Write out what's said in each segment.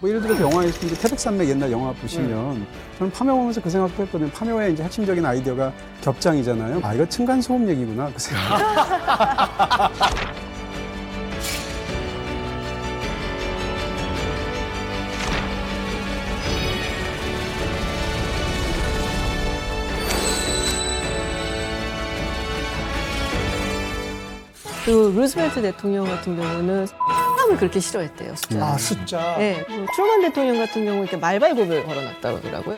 뭐 예를 들어서 영화에 이제 태백산맥 옛날 영화 보시면 저는 파묘 보면서 그 생각도 했거든요. 파묘의 이제 핵심적인 아이디어가 겹장이잖아요. 아, 이거 층간소음 얘기구나. 그 생각. 그 루즈벨트 대통령 같은 경우는 을 그렇게 싫어했대요, 숫자. 아, 숫자. 네, 뭐 트루먼 대통령 같은 경우 이렇게 말발굽을 걸어놨다 그러더라고요.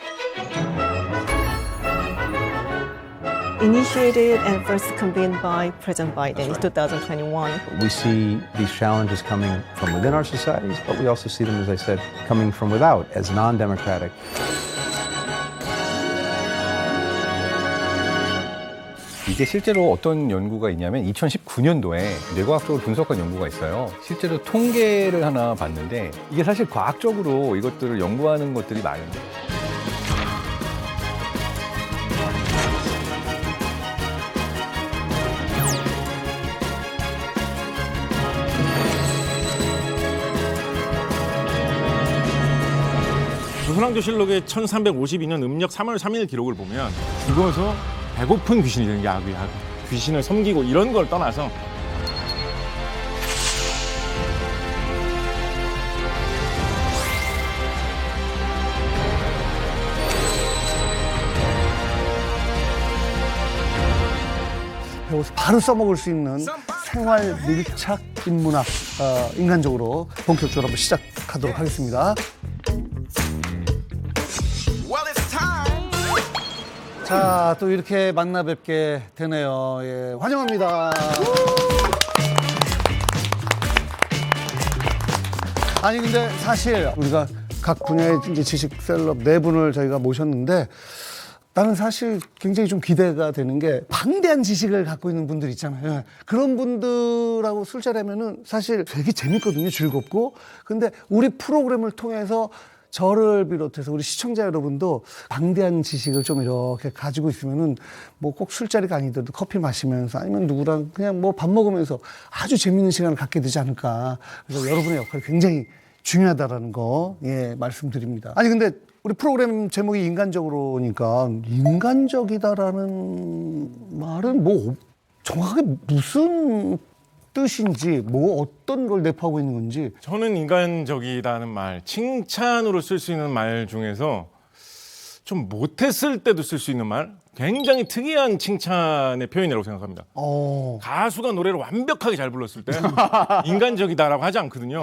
Initiated and first convened by President Biden in 2021. We see these challenges coming from within our societies, but we also see them, as I said, coming from without as non-democratic. 이게 실제로 어떤 연구가 있냐면 2019년도에 뇌과학적으로 분석한 연구가 있어요. 실제로 통계를 하나 봤는데 이게 사실 과학적으로 이것들을 연구하는 것들이 많은데 조선왕조실록의 1352년 음력 3월 3일 기록을 보면 죽어서 배고픈 귀신이 되는 야구. 귀신을 섬기고 이런 걸 떠나서 배워서 바로 써먹을 수 있는 생활 밀착 인문학 인간적으로 본격적으로 한번 시작하도록 하겠습니다. 자, 또 이렇게 만나 뵙게 되네요. 예, 환영합니다. 아니 근데 사실 우리가 각 분야의 이제 지식 셀럽 네 분을 저희가 모셨는데 나는 사실 굉장히 좀 기대가 되는 게 방대한 지식을 갖고 있는 분들 있잖아요. 예. 그런 분들하고 술자리 하면은 사실 되게 재밌거든요. 즐겁고. 근데 우리 프로그램을 통해서 저를 비롯해서 우리 시청자 여러분도 방대한 지식을 좀 이렇게 가지고 있으면은 뭐 꼭 술자리가 아니더라도 커피 마시면서 아니면 누구랑 그냥 뭐 밥 먹으면서 아주 재밌는 시간을 갖게 되지 않을까. 그래서 여러분의 역할이 굉장히 중요하다라는 거, 예, 말씀드립니다. 아니, 근데 우리 프로그램 제목이 인간적으로니까 인간적이다라는 말은 뭐 정확하게 무슨 뜻인지 뭐 어떤 걸 내포하고 있는 건지. 저는 인간적이라는 말, 칭찬으로 쓸 수 있는 말 중에서 좀 못했을 때도 쓸 수 있는 말, 굉장히 특이한 칭찬의 표현이라고 생각합니다. 가수가 노래를 완벽하게 잘 불렀을 때 인간적이다라고 하지 않거든요.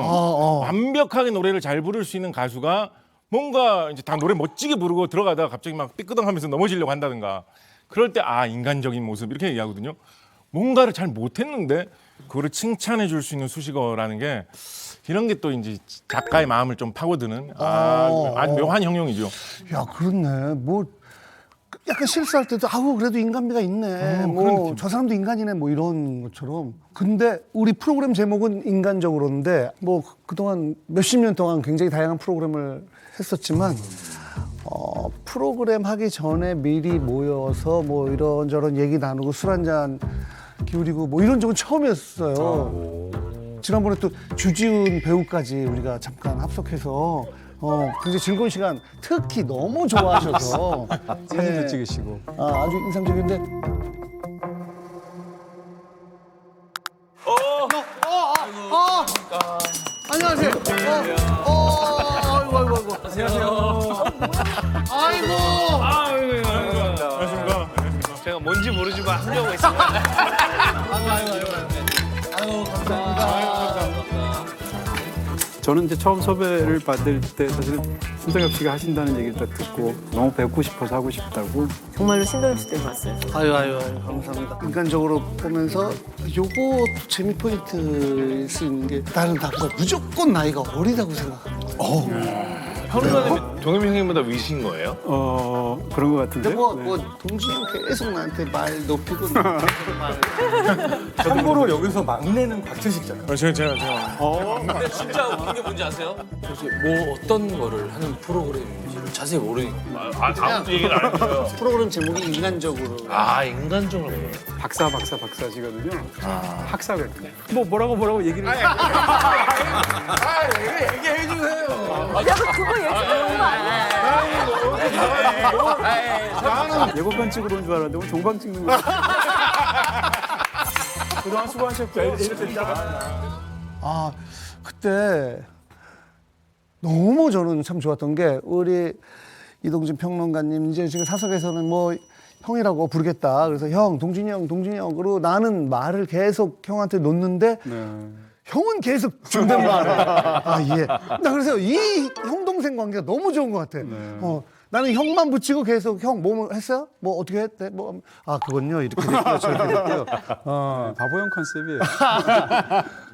완벽하게 노래를 잘 부를 수 있는 가수가 뭔가 이제 다 노래 멋지게 부르고 들어가다가 갑자기 막 삐끄덩하면서 넘어지려고 한다든가 그럴 때 아, 인간적인 모습 이렇게 얘기하거든요. 뭔가를 잘 못했는데 그거를 칭찬해 줄 수 있는 수식어라는 게 이런 게 또 이제 작가의 마음을 좀 파고드는 아주 묘한 형용이죠. 야, 그렇네. 뭐 약간 실수할 때도 아우 그래도 인간미가 있네. 뭐 저 사람도 인간이네. 뭐 이런 것처럼. 근데 우리 프로그램 제목은 인간적으로인데 뭐 그동안 몇십 년 동안 굉장히 다양한 프로그램을 했었지만 프로그램 하기 전에 미리 모여서 뭐 이런저런 얘기 나누고 술 한잔 기울이고 뭐 이런 적은 처음이었어요. 지난번에 또 주지훈 배우까지 우리가 잠깐 합석해서 굉장히 즐거운 시간, 특히 너무 좋아하셔서 사진도 찍으시고. 아주 인상적인데. 안녕하세요. 아이고. 안녕하세요. 아이고. 안녕하십니까. 제가 뭔지 모르지만 하려고 있습니다. 아유, 감사합니다. 저는 이제 처음 섭외를 받을 때 사실은 신동엽 씨가 하신다는 얘기를 딱 듣고 너무 뵙고 싶어서 하고 싶다고. 정말로 신동엽 씨 때문에 왔어요. 아유, 감사합니다. 인간적으로 보면서 요거 재미 포인트일 수 있는 게 나는 나보다 무조건 나이가 어리다고 생각합니다. 평론가님이 동엽이 형님보다 위신 거예요? 그런 것 같은데. 뭐 동진이 계속 나한테 말 높이고 참고로 여기서 막내는 곽철식잖아요. 제가 근데 진짜 웃긴 게 뭔지 아세요? 사실 뭐 어떤 거를 하는 프로그램인지를 자세히 모르니까. 아무도 얘기를 안 했어요. 프로그램 제목이 인간적으로. 아, 인간적으로. 박사지거든요. 학사거든요. 뭐라고 얘기를. 얘기해 주세요. 야, 그거 얘기하는 거 아니야? 예고편 찍으러 온 줄 알았는데 오늘 종방 찍는 거야. 그동안 수고하셨고. 아, 그때 너무 저는 참 좋았던 게 우리 이동진 평론가님 이제 지금 사석에서는 뭐 형이라고 부르겠다. 그래서 형, 동진이 형. 그리고 나는 말을 계속 형한테 놓는데 형은 계속 존댓말을. 아, 예. 나 그래서 이 형 동생 관계가 너무 좋은 것 같아. 나는 형만 붙이고 계속 형 뭐 했어요? 뭐 어떻게 했대? 그건요 이렇게 됐고요 저렇게 됐고요. 바보형 컨셉이에요.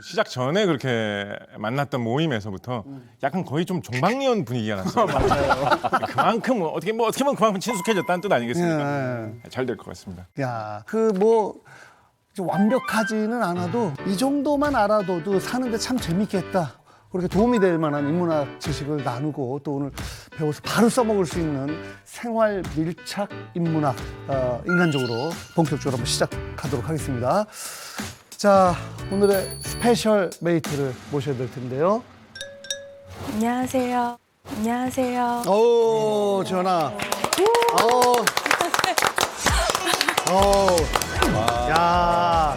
시작 전에 그렇게 만났던 모임에서부터 약간 거의 좀 종방리원 분위기가 났어요. 맞아요. 그만큼 어떻게 보면 그만큼 친숙해졌다는 뜻 아니겠습니까? 잘 될 것 같습니다. 야, 완벽하지는 않아도 이 정도만 알아둬도 사는데 참 재밌겠다. 그렇게 도움이 될 만한 인문학 지식을 나누고 또 오늘 배워서 바로 써먹을 수 있는 생활 밀착 인문학 인간적으로 본격적으로 한번 시작하도록 하겠습니다. 자, 오늘의 스페셜 메이트를 모셔야 될 텐데요. 안녕하세요. 오, 지원아. 야.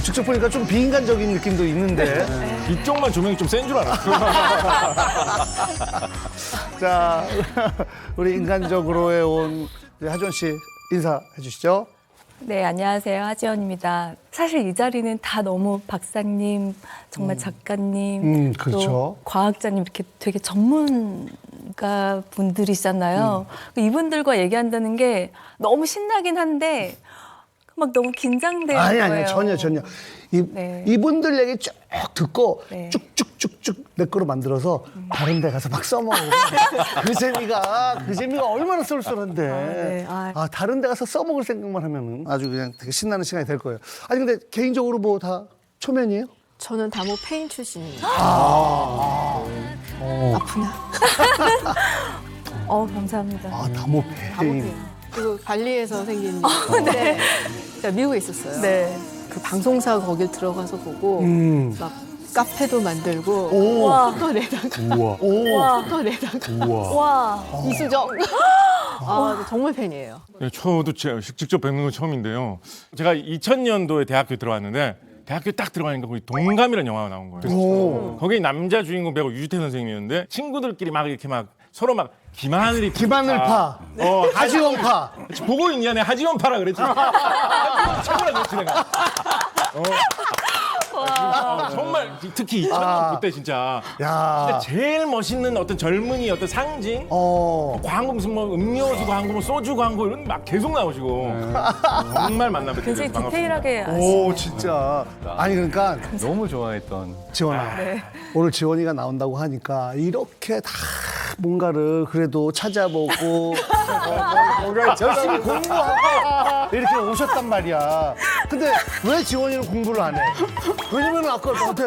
직접 보니까 좀 비인간적인 느낌도 있는데. 이쪽만 조명이 좀 센 줄 알았어요. 자, 우리 인간적으로에 온 우리 하지원 씨 인사해 주시죠. 네, 안녕하세요. 하지원입니다. 사실 이 자리는 다 너무 박사님, 정말 작가님, 그렇죠. 또 과학자님 이렇게 되게 전문가 분들이잖아요. 이분들과 얘기한다는 게 너무 신나긴 한데 막 너무 긴장되는 거예요. 아니, 전혀. 네. 이분들 얘기 쭉 듣고 네. 쭉쭉쭉쭉 내 거로 만들어서 다른 데 가서 막 써먹고 그 재미가 얼마나 쏠쏠한데. 네. 다른 데 가서 써먹을 생각만 하면은 아주 그냥 되게 신나는 시간이 될 거예요. 아니 근데 개인적으로 뭐 다 초면이에요? 저는 다모 페인 출신입니다. 아프나? 감사합니다. 다모 페인. 그리고 발리에서 생긴 건데 제가 미국에 있었어요. 네. 그 방송사 거길 들어가서 보고 막 카페도 만들고 또 내다가 또 내다가 와. 이수정 정말 팬이에요. 네, 저도 직접 뵙는 건 처음인데요. 제가 2000년도에 대학교에 들어왔는데 대학교에 딱 들어가니까 거기 동감이라는 영화가 나온 거예요. 거기 남자 주인공 배우 유주태 선생님이었는데 친구들끼리 막 이렇게 막 서로 막 기마늘파, 하지원파. 보고 있냐? 내가 하지원파라 그랬지. 하지원 최고라 그랬지 내가. 정말 특히 2000년 그때 진짜 제일 멋있는 어떤 젊은이 어떤 상징 광고 무슨 뭐 음료수 광고 뭐 소주 광고 이런 막 계속 나오시고 정말 만나뵙게 굉장히 돼서 디테일하게 오, 진짜. 아니 그러니까 너무 좋아했던. 지원아, 오늘 지원이가 나온다고 하니까 이렇게 다 뭔가를 그래도 찾아보고 열심히 공부하고 이렇게 오셨단 말이야. 근데 왜 지원이는 공부를 안 해? 왜냐면 아까 나한테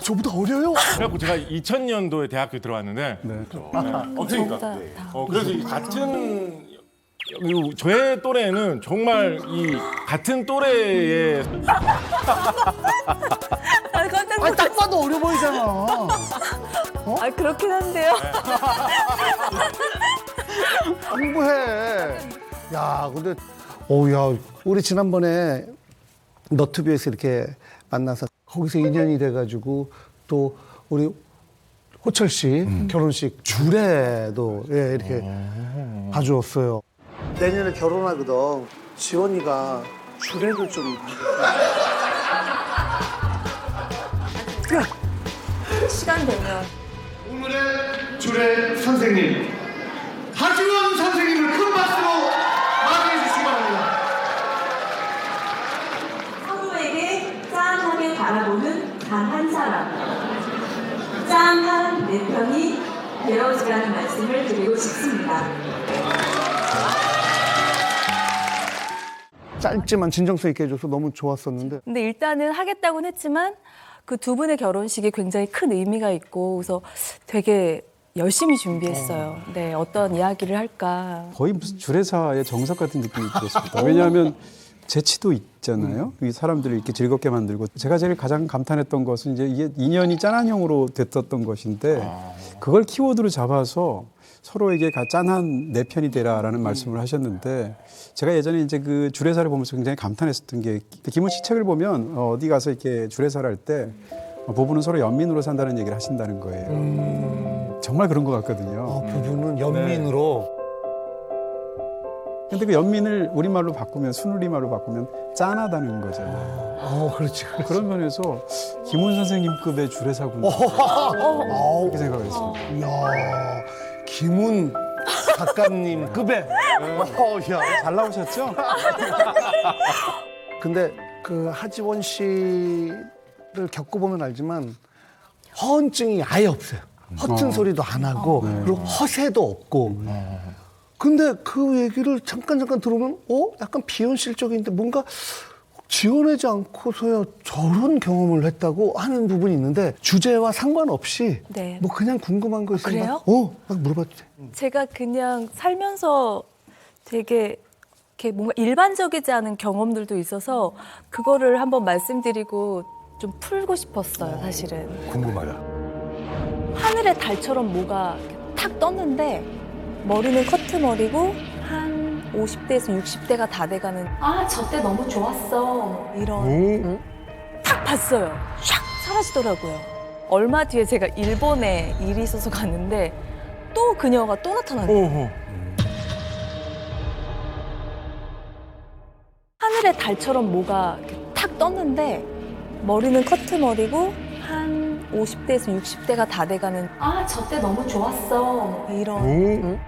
저보다 어려요? 그래갖고 제가 2000년도에 대학교에 들어왔는데 그러니까 그래서 이 같은 저의 또래는 정말 이 같은 또래의 딱 봐도 어려 보이잖아. 그렇긴 한데요. 공부해. 야, 근데 우리 지난번에 너튜브에서 이렇게 만나서 거기서 인연이 돼가지고 또 우리 호철 씨 결혼식 주례도 이렇게 봐주었어요. 내년에 결혼하거든. 지원이가 주례를 좀 시간 되면. 오늘의 주례 선생님 하지원 선생님을 큰 박수로 맞이해 주시기 바랍니다. 서로에게 짠하게 바라보는 단 한 사람. 짠한 내 편이 되어주라는 말씀을 드리고 싶습니다. 짧지만 진정성 있게 해줘서 너무 좋았었는데. 근데 일단은 하겠다고는 했지만 그 두 분의 결혼식이 굉장히 큰 의미가 있고 그래서 되게 열심히 준비했어요. 네, 어떤 이야기를 할까. 거의 무슨 주례사의 정석 같은 느낌이 들었습니다. 왜냐하면 재치도 있잖아요. 이 사람들을 이렇게 즐겁게 만들고 제가 제일 가장 감탄했던 것은 이제 이게 인연이 짠한형으로 됐었던 것인데 그걸 키워드로 잡아서 서로에게 짠한 내 편이 되라라는 말씀을 하셨는데 제가 예전에 이제 그 주례사를 보면서 굉장히 감탄했었던 게 김훈 씨 책을 보면 어디 가서 이렇게 주례사를 할 때 부부는 서로 연민으로 산다는 얘기를 하신다는 거예요. 정말 그런 것 같거든요. 부부는 연민으로. 근데 그 연민을 우리말로 바꾸면 순우리말로 바꾸면 짠하다는 거잖아요. 그렇지. 그런 면에서 김훈 선생님급의 주례사구나 이렇게 생각을 했습니다. 이야, 김훈 작가님 급의. 야, 잘 나오셨죠? 근데 그 하지원 씨를 겪어보면 알지만 허언증이 아예 없어요. 허튼 소리도 안 하고 그리고 허세도 없고. 근데 그 얘기를 잠깐 들어보면 약간 비현실적인데 뭔가 지원하지 않고서야 저런 경험을 했다고 하는 부분이 있는데 주제와 상관없이 네. 뭐 그냥 궁금한 거 있으면 그래요? 막 물어봐도 돼. 제가 그냥 살면서 되게 이렇게 뭔가 일반적이지 않은 경험들도 있어서 그거를 한번 말씀드리고 좀 풀고 싶었어요, 사실은. 궁금하다. 하늘에 달처럼 뭐가 이렇게 탁 떴는데 머리는 커트머리고 한 50대에서 60대가 다 돼가는 저 때 너무 좋았어 이런 탁 봤어요. 샥 사라지더라고요. 얼마 뒤에 제가 일본에 일이 있어서 갔는데 또 그녀가 또 나타나는 거예요. 하늘에 달처럼 뭐가 이렇게 탁 떴는데 머리는 커트머리고 한 50대에서 60대가 다 돼가는 저 때 너무 좋았어 이런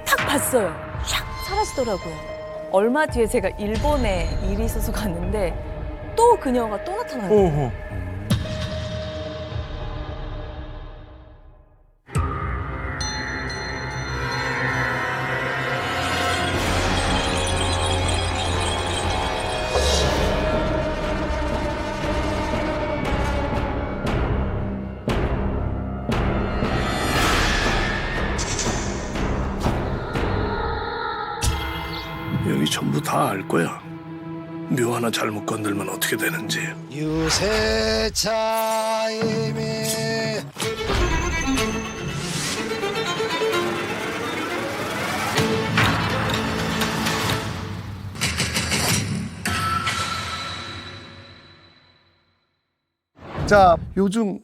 탁 봤어요. 샥 사라지더라고요. 얼마 뒤에 제가 일본에 일이 있어서 갔는데 또 그녀가 또 나타나는 거예요. 여기 전부 다 알 거야. 묘 하나 잘못 건들면 어떻게 되는지. 유세차임이. 자, 요즘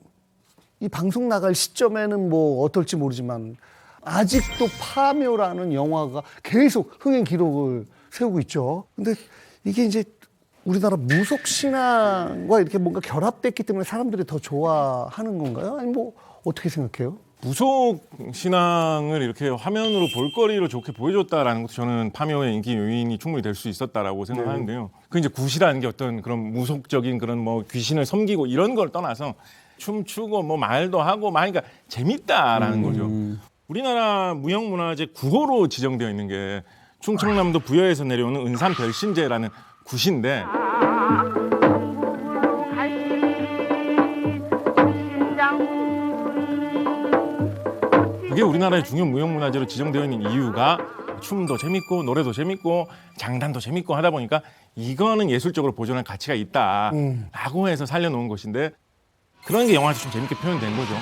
이 방송 나갈 시점에는 뭐 어떨지 모르지만 아직도 파묘라는 영화가 계속 흥행 기록을 세우고 있죠. 근데 이게 이제 우리나라 무속 신앙과 이렇게 뭔가 결합됐기 때문에 사람들이 더 좋아하는 건가요? 아니 뭐 어떻게 생각해요? 무속 신앙을 이렇게 화면으로 볼거리로 좋게 보여줬다라는 것도 저는 파묘의 인기 요인이 충분히 될 수 있었다라고 생각하는데요. 그 이제 굿이라는 게 어떤 그런 무속적인 그런 뭐 귀신을 섬기고 이런 걸 떠나서 춤추고 뭐 말도 하고 막 그러니까 재밌다라는 거죠. 우리나라 무형문화재 9호로 지정되어 있는 게 충청남도 부여에서 내려오는 은산별신제라는 굿인데 그게 우리나라의 중요 무형문화재로 지정되어 있는 이유가 춤도 재밌고 노래도 재밌고 장단도 재밌고 하다 보니까 이거는 예술적으로 보존할 가치가 있다라고 해서 살려놓은 것인데 그런 게 영화에서 좀 재밌게 표현된 거죠.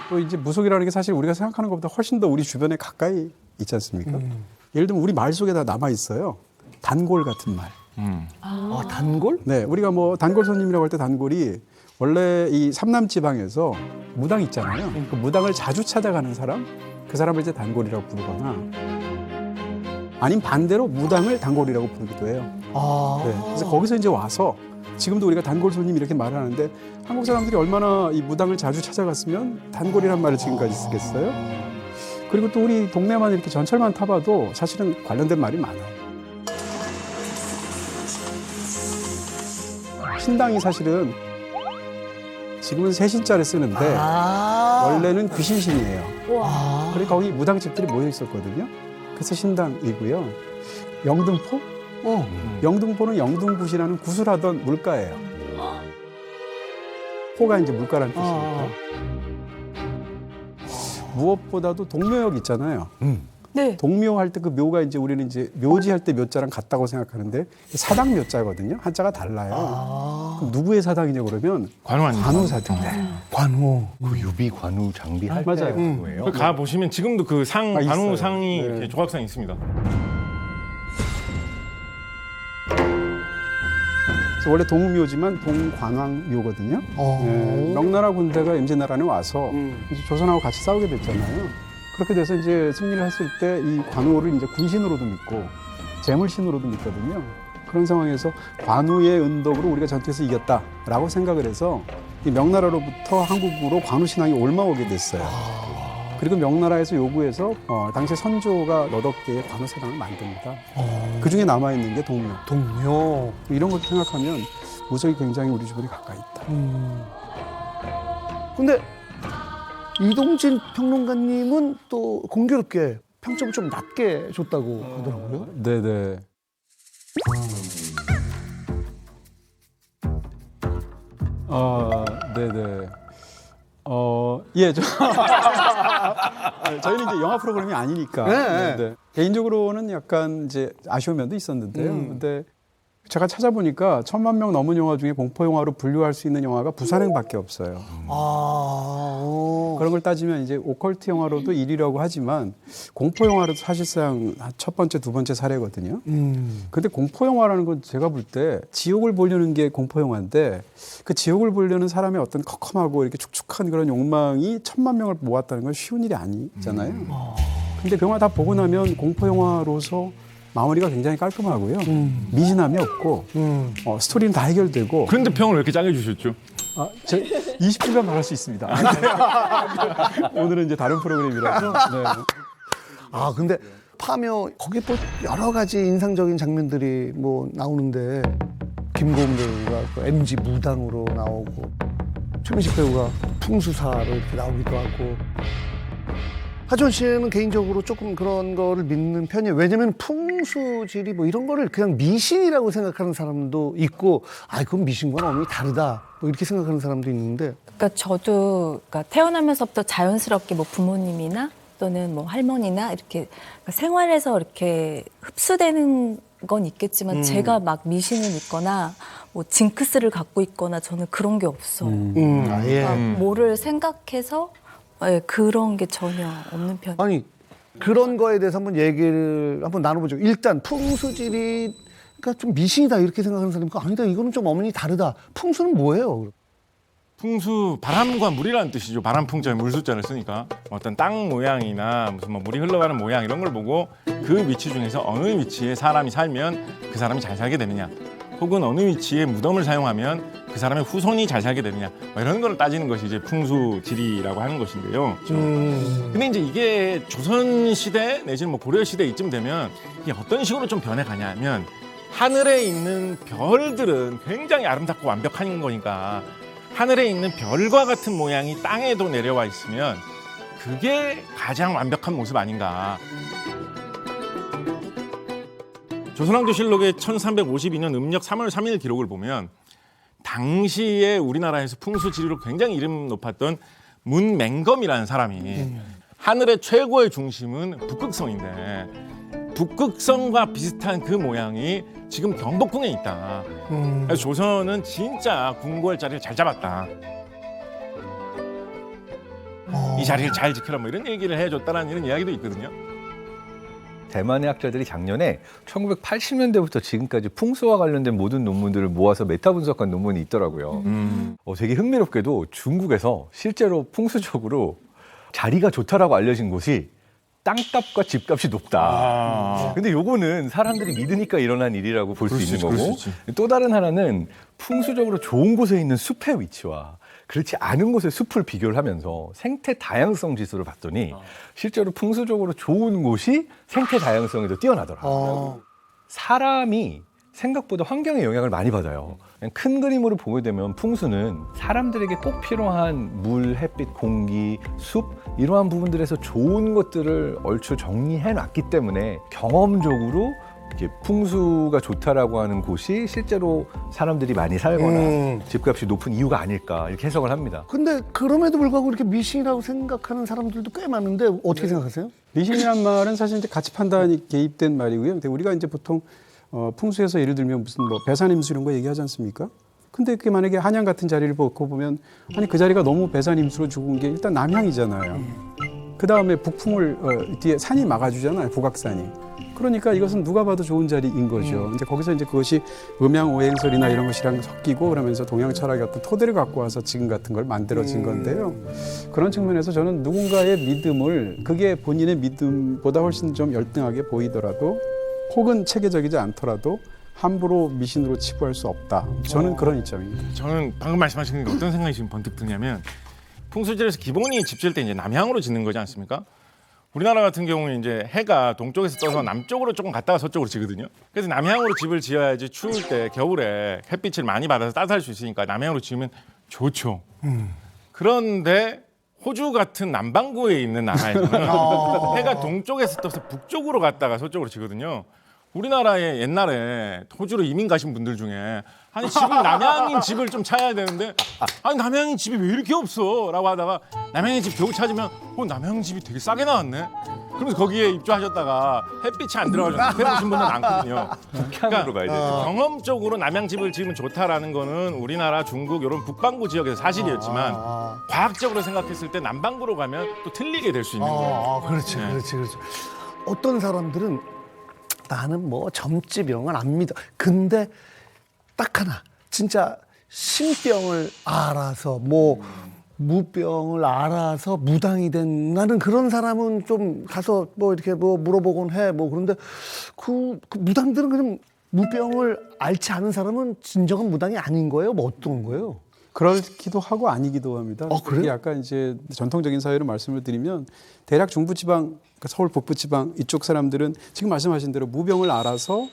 또 이제 무속이라는 게 사실 우리가 생각하는 것보다 훨씬 더 우리 주변에 가까이 있지 않습니까? 예를 들면 우리 말 속에 다 남아 있어요. 단골 같은 말. 단골? 네, 우리가 뭐 단골 손님이라고 할 때 단골이 원래 이 삼남 지방에서 무당 있잖아요. 그 무당을 자주 찾아가는 사람, 그 사람을 이제 단골이라고 부르거나 아니면 반대로 무당을 단골이라고 부르기도 해요. 네, 그래서 거기서 이제 와서 지금도 우리가 단골 손님 이렇게 말을 하는데 한국 사람들이 얼마나 이 무당을 자주 찾아갔으면 단골이란 말을 지금까지 쓰겠어요? 그리고 또 우리 동네만 이렇게 전철만 타봐도 사실은 관련된 말이 많아요. 신당이 사실은 지금은 세신자를 쓰는데 원래는 귀신신이에요. 와. 그리고 거기 무당집들이 모여 있었거든요. 그래서 신당이고요. 영등포? 영등포는 영등굿이라는 굿을 하던 물가예요. 포가 이제 물가라는 뜻이니까. 무엇보다도 동묘역 있잖아요. 네. 동묘할 때 그 묘가 이제 우리는 이제 묘지할 때 묘자랑 같다고 생각하는데 사당 묘자거든요. 한자가 달라요. 그럼 누구의 사당이냐 그러면 관우 아닙니까? 관우 사당. 관우. 그 유비 관우 장비 할 맞아요. 때예요. 가 보시면 지금도 그 상 아, 관우 있어요. 상이 네. 이렇게 조각상 있습니다. 그래서 원래 동묘지만 동관왕묘거든요. 네, 명나라 군대가 임진왜란에 와서 이제 조선하고 같이 싸우게 됐잖아요. 그렇게 돼서 이제 승리를 했을 때 이 관우를 이제 군신으로도 믿고 재물신으로도 믿거든요. 그런 상황에서 관우의 은덕으로 우리가 전투에서 이겼다라고 생각을 해서 이 명나라로부터 한국으로 관우 신앙이 옮아오게 됐어요. 그리고 명나라에서 요구해서 당시 선조가 너덕 개의 관우 사당을 만듭니다. 그 중에 남아 있는 게 동묘. 동묘. 이런 걸 생각하면 무속이 굉장히 우리 주변에 가까이 있다. 근데 이동진 평론가님은 또 공교롭게 평점을 좀 낮게 줬다고 하더라고요. 네네. 네네. 예, 저희는 이제 영화 프로그램이 아니니까. 네. 개인적으로는 약간 이제 아쉬운 면도 있었는데요. 근데 제가 찾아보니까 1,000만 명 넘은 영화 중에 공포 영화로 분류할 수 있는 영화가 부산행밖에 없어요. 그런 걸 따지면 이제 오컬트 영화로도 1위라고 하지만 공포 영화로도 사실상 첫 번째, 두 번째 사례거든요. 근데 공포 영화라는 건 제가 볼 때 지옥을 보려는 게 공포 영화인데 그 지옥을 보려는 사람의 어떤 컴컴하고 이렇게 축축한 그런 욕망이 1,000만 명을 모았다는 건 쉬운 일이 아니잖아요. 근데 그 영화 다 보고 나면 공포 영화로서 마무리가 굉장히 깔끔하고요. 미진함이 없고 스토리는 다 해결되고. 그런데 평을 왜 이렇게 짜게 주셨죠? 제 20분간 말할 수 있습니다. 오늘은 이제 다른 프로그램이라서. 네. 근데 파묘 거기 또 여러 가지 인상적인 장면들이 뭐 나오는데 김고은 배우가 그 MG 무당으로 나오고 최민식 배우가 풍수사로 이렇게 나오기도 하고 하지원 씨는 개인적으로 조금 그런 거를 믿는 편이에요. 왜냐면 풍수지리 뭐 이런 거를 그냥 미신이라고 생각하는 사람도 있고 그건 미신과는 엄연히 다르다 뭐 이렇게 생각하는 사람도 있는데 그러니까 저도 태어나면서부터 자연스럽게 뭐 부모님이나 또는 뭐 할머니나 이렇게 생활에서 이렇게 흡수되는 건 있겠지만 제가 막 미신을 믿거나 뭐 징크스를 갖고 있거나 저는 그런 게 없어요. 그러니까 뭐를 생각해서 그런 게 전혀 없는 편이에요. 아니 그런 거에 대해서 한번 얘기를 한번 나눠보죠. 일단 풍수지리가 좀 미신이다 이렇게 생각하는 사람이 아니다 이거는 좀 엄연히 다르다. 풍수는 뭐예요? 풍수, 바람과 물이라는 뜻이죠. 바람풍자에 물수자를 쓰니까 어떤 땅 모양이나 무슨 뭐 물이 흘러가는 모양 이런 걸 보고 그 위치 중에서 어느 위치에 사람이 살면 그 사람이 잘 살게 되느냐, 혹은 어느 위치에 무덤을 사용하면 그 사람의 후손이 잘 살게 되느냐, 뭐 이런 걸 따지는 것이 이제 풍수지리라고 하는 것인데요. 근데 이제 이게 조선 시대 내지는 뭐 고려 시대 이쯤 되면 이게 어떤 식으로 좀 변해가냐면 하늘에 있는 별들은 굉장히 아름답고 완벽한 거니까 하늘에 있는 별과 같은 모양이 땅에도 내려와 있으면 그게 가장 완벽한 모습 아닌가. 조선왕조실록의 1352년 음력 3월 3일 기록을 보면 당시에 우리나라에서 풍수지리로 굉장히 이름 높았던 문맹검이라는 사람이 하늘의 최고의 중심은 북극성인데 북극성과 비슷한 그 모양이 지금 경복궁에 있다. 그래서 조선은 진짜 궁궐 자리를 잘 잡았다. 이 자리를 잘 지켜라 뭐 이런 얘기를 해줬다라는 이런 이야기도 있거든요. 대만의 학자들이 작년에 1980년대부터 지금까지 풍수와 관련된 모든 논문들을 모아서 메타 분석한 논문이 있더라고요. 되게 흥미롭게도 중국에서 실제로 풍수적으로 자리가 좋다라고 알려진 곳이 땅값과 집값이 높다. 근데 요거는 사람들이 믿으니까 일어난 일이라고 볼 수 있는 거고, 또 다른 하나는 풍수적으로 좋은 곳에 있는 숲의 위치와 그렇지 않은 곳의 숲을 비교를 하면서 생태 다양성 지수를 봤더니 실제로 풍수적으로 좋은 곳이 생태 다양성이 더 뛰어나더라고요. 사람이 생각보다 환경의 영향을 많이 받아요. 그냥 큰 그림으로 보게 되면 풍수는 사람들에게 꼭 필요한 물, 햇빛, 공기, 숲 이러한 부분들에서 좋은 것들을 얼추 정리해 놨기 때문에 경험적으로 이렇게 풍수가 좋다라고 하는 곳이 실제로 사람들이 많이 살거나 집값이 높은 이유가 아닐까 이렇게 해석을 합니다. 근데 그럼에도 불구하고 이렇게 미신이라고 생각하는 사람들도 꽤 많은데 어떻게 생각하세요? 미신이란 말은 사실 이제 가치 판단이 개입된 말이고요. 근데 우리가 이제 보통 풍수에서 예를 들면 무슨 뭐 배산임수 이런 거 얘기하지 않습니까? 근데 그게 만약에 한양 같은 자리를 보고 보면 아니 그 자리가 너무 배산임수로 죽은 게 일단 남향이잖아요. 그 다음에 북풍을 뒤에 산이 막아주잖아요. 북악산이. 그러니까 이것은 누가 봐도 좋은 자리인 거죠. 이제 거기서 이제 그것이 음양오행설이나 이런 것이랑 섞이고 그러면서 동양 철학의 어떤 토대를 갖고 와서 지금 같은 걸 만들어진 건데요. 그런 측면에서 저는 누군가의 믿음을 그게 본인의 믿음보다 훨씬 좀 열등하게 보이더라도 혹은 체계적이지 않더라도 함부로 미신으로 치부할 수 없다. 저는 그런 입장입니다. 저는 방금 말씀하신 게 어떤 생각이 지금 번뜩 드냐면 풍수지에서 기본이 집 지을 때 이제 남향으로 짓는 거지 않습니까? 우리나라 같은 경우는 이제 해가 동쪽에서 떠서 남쪽으로 조금 갔다가 서쪽으로 지거든요. 그래서 남향으로 집을 지어야지 추울 때 겨울에 햇빛을 많이 받아서 따뜻할 수 있으니까 남향으로 지으면 좋죠. 그런데 호주 같은 남반구에 있는 나라에서는 해가 동쪽에서 떠서 북쪽으로 갔다가 서쪽으로 지거든요. 우리나라에 옛날에 호주로 이민 가신 분들 중에 아니 집을 남향인 집을 좀 찾아야 되는데 아니 남향인 집이 왜 이렇게 없어? 라고 하다가 남향인 집 겨우 찾으면 남향인 집이 되게 싸게 나왔네? 그러면서 거기에 입주하셨다가 햇빛이 안 들어가서 해보신 분들은 많거든요. 북향으로 가야 돼요. 경험적으로 남향 집을 지으면 좋다라는 거는 우리나라, 중국 이런 북반구 지역에서 사실이었지만 과학적으로 생각했을 때 남반구로 가면 또 틀리게 될 수 있는 거예요. 그렇지. 어떤 사람들은 나는 뭐 점집 이런 건 안 믿어. 근데 딱 하나 진짜 신병을 알아서 뭐 무병을 알아서 무당이 된 나는 그런 사람은 좀 가서 뭐 이렇게 뭐 물어보곤 해. 뭐 그런데 그 무당들은 그냥 무병을 앓지 않은 사람은 진정한 무당이 아닌 거예요? 뭐 어떤 거예요? 그렇기도 하고 아니기도 합니다. 그래요? 이게 약간 이제 전통적인 사회로 말씀을 드리면 대략 중부지방, 그러니까 서울 북부지방 이쪽 사람들은 지금 말씀하신 대로 무병을 알아서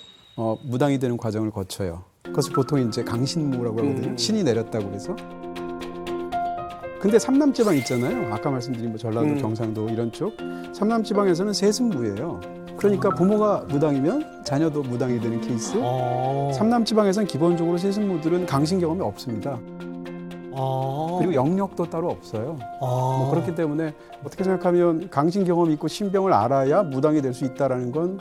무당이 되는 과정을 거쳐요. 그것을 보통 이제 강신무라고 하거든요. 신이 내렸다고 그래서. 근데 삼남지방 있잖아요. 아까 말씀드린 뭐 전라도, 경상도 이런 쪽. 삼남지방에서는 세습무예요. 그러니까 부모가 무당이면 자녀도 무당이 되는 케이스. 삼남지방에서는 기본적으로 세습무들은 강신 경험이 없습니다. 그리고 영역도 따로 없어요. 뭐 그렇기 때문에 어떻게 생각하면 강신 경험이 있고 신병을 알아야 무당이 될 수 있다는 건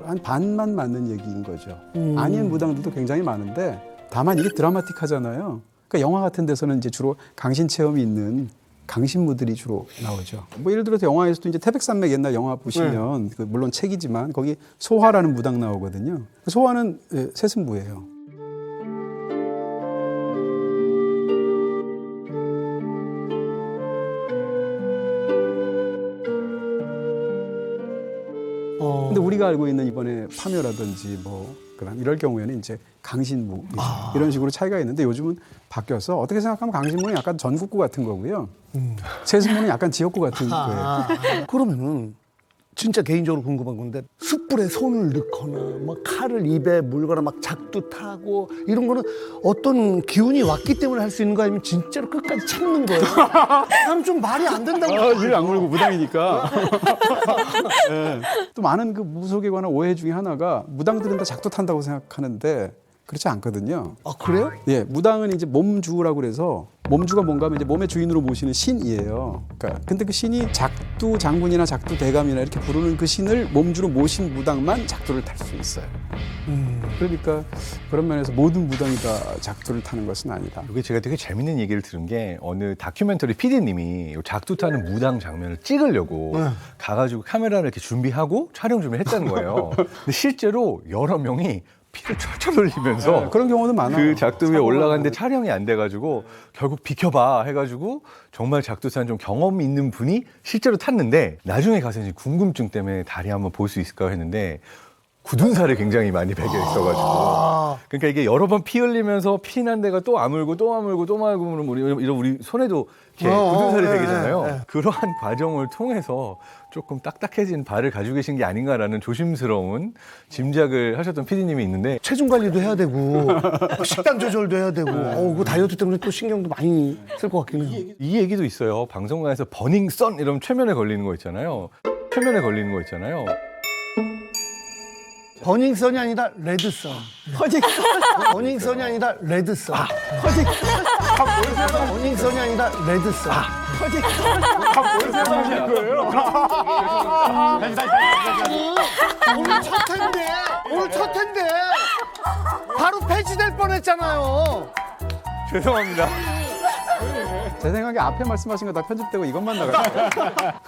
한 반만 맞는 얘기인 거죠. 아닌 무당들도 굉장히 많은데 다만 이게 드라마틱하잖아요. 그러니까 영화 같은 데서는 이제 주로 강신 체험이 있는 강신무들이 주로 나오죠. 뭐 예를 들어서 영화에서도 이제 태백산맥 옛날 영화 보시면 그 물론 책이지만 거기 소화라는 무당 나오거든요. 소화는 세습무예요. 근데 우리가 알고 있는 이번에 파묘라든지 뭐 그런 이럴 경우에는 이제 강신무 이런 식으로 차이가 있는데 요즘은 바뀌어서 어떻게 생각하면 강신무는 약간 전국구 같은 거고요. 세습무는 약간 지역구 같은 거예요. 그러면은 진짜 개인적으로 궁금한 건데 숯불에 손을 넣거나 막 칼을 입에 물거나 막 작두 타고 이런 거는 어떤 기운이 왔기 때문에 할 수 있는 거 아니면 진짜로 끝까지 참는 거예요? 나는 좀 말이 안 된다고. 일 악물고 무당이니까. 네. 또 많은 그 무속에 관한 오해 중에 하나가 무당들은 다 작두 탄다고 생각하는데 그렇지 않거든요. 아 그래요? 예, 무당은 이제 몸주라고 그래서 몸주가 뭔가 하면 이제 몸의 주인으로 모시는 신이에요. 그러니까 근데 그 신이 작두 장군이나 작두 대감이나 이렇게 부르는 그 신을 몸주로 모신 무당만 작두를 탈 수 있어요. 그러니까 그런 면에서 모든 무당이 다 작두를 타는 것은 아니다. 이게 제가 되게 재밌는 얘기를 들은 게 어느 다큐멘터리 PD님이 작두 타는 무당 장면을 찍으려고 가가지고 카메라를 이렇게 준비하고 촬영 준비를 했다는 거예요. 근데 실제로 여러 명이 피를 철철 흘리면서 네, 그런 경우도 많아요. 그 작두 위에 올라갔는데 촬영이 안 돼가지고 결국 비켜봐 해가지고 정말 작두 타는 좀 경험이 있는 분이 실제로 탔는데 나중에 가서 이제 궁금증 때문에 다리 한번 볼 수 있을까 했는데 굳은 살이 굉장히 많이 배겨 있어가지고 그러니까 이게 여러 번 피 흘리면서 피 난 데가 또 아물고 또 아물고 또 아물고 우리 손에도 이렇게 굳은 살이 되잖아요. 그러한 과정을 통해서 조금 딱딱해진 발을 가지고 계신 게 아닌가라는 조심스러운 짐작을 하셨던 PD님이 있는데 체중 관리도 해야 되고 식단 조절도 해야 되고 그 다이어트 때문에 또 신경도 많이 쓸 것 같긴 해요. 이 얘기도 있어요. 방송국에서 버닝 선 이러면 최면에 걸리는 거 있잖아요. 최면에 걸리는 거 있잖아요. 버닝썬이 아니라 레드썬. 버닝썬이 아니라 레드썬. 버닝썬이 아니라 레드썬. 오늘 첫 텐데 바로 폐지될 뻔했잖아요. 죄송합니다. 제 생각에 앞에 말씀하신 거 다 편집되고 이것만 나가요.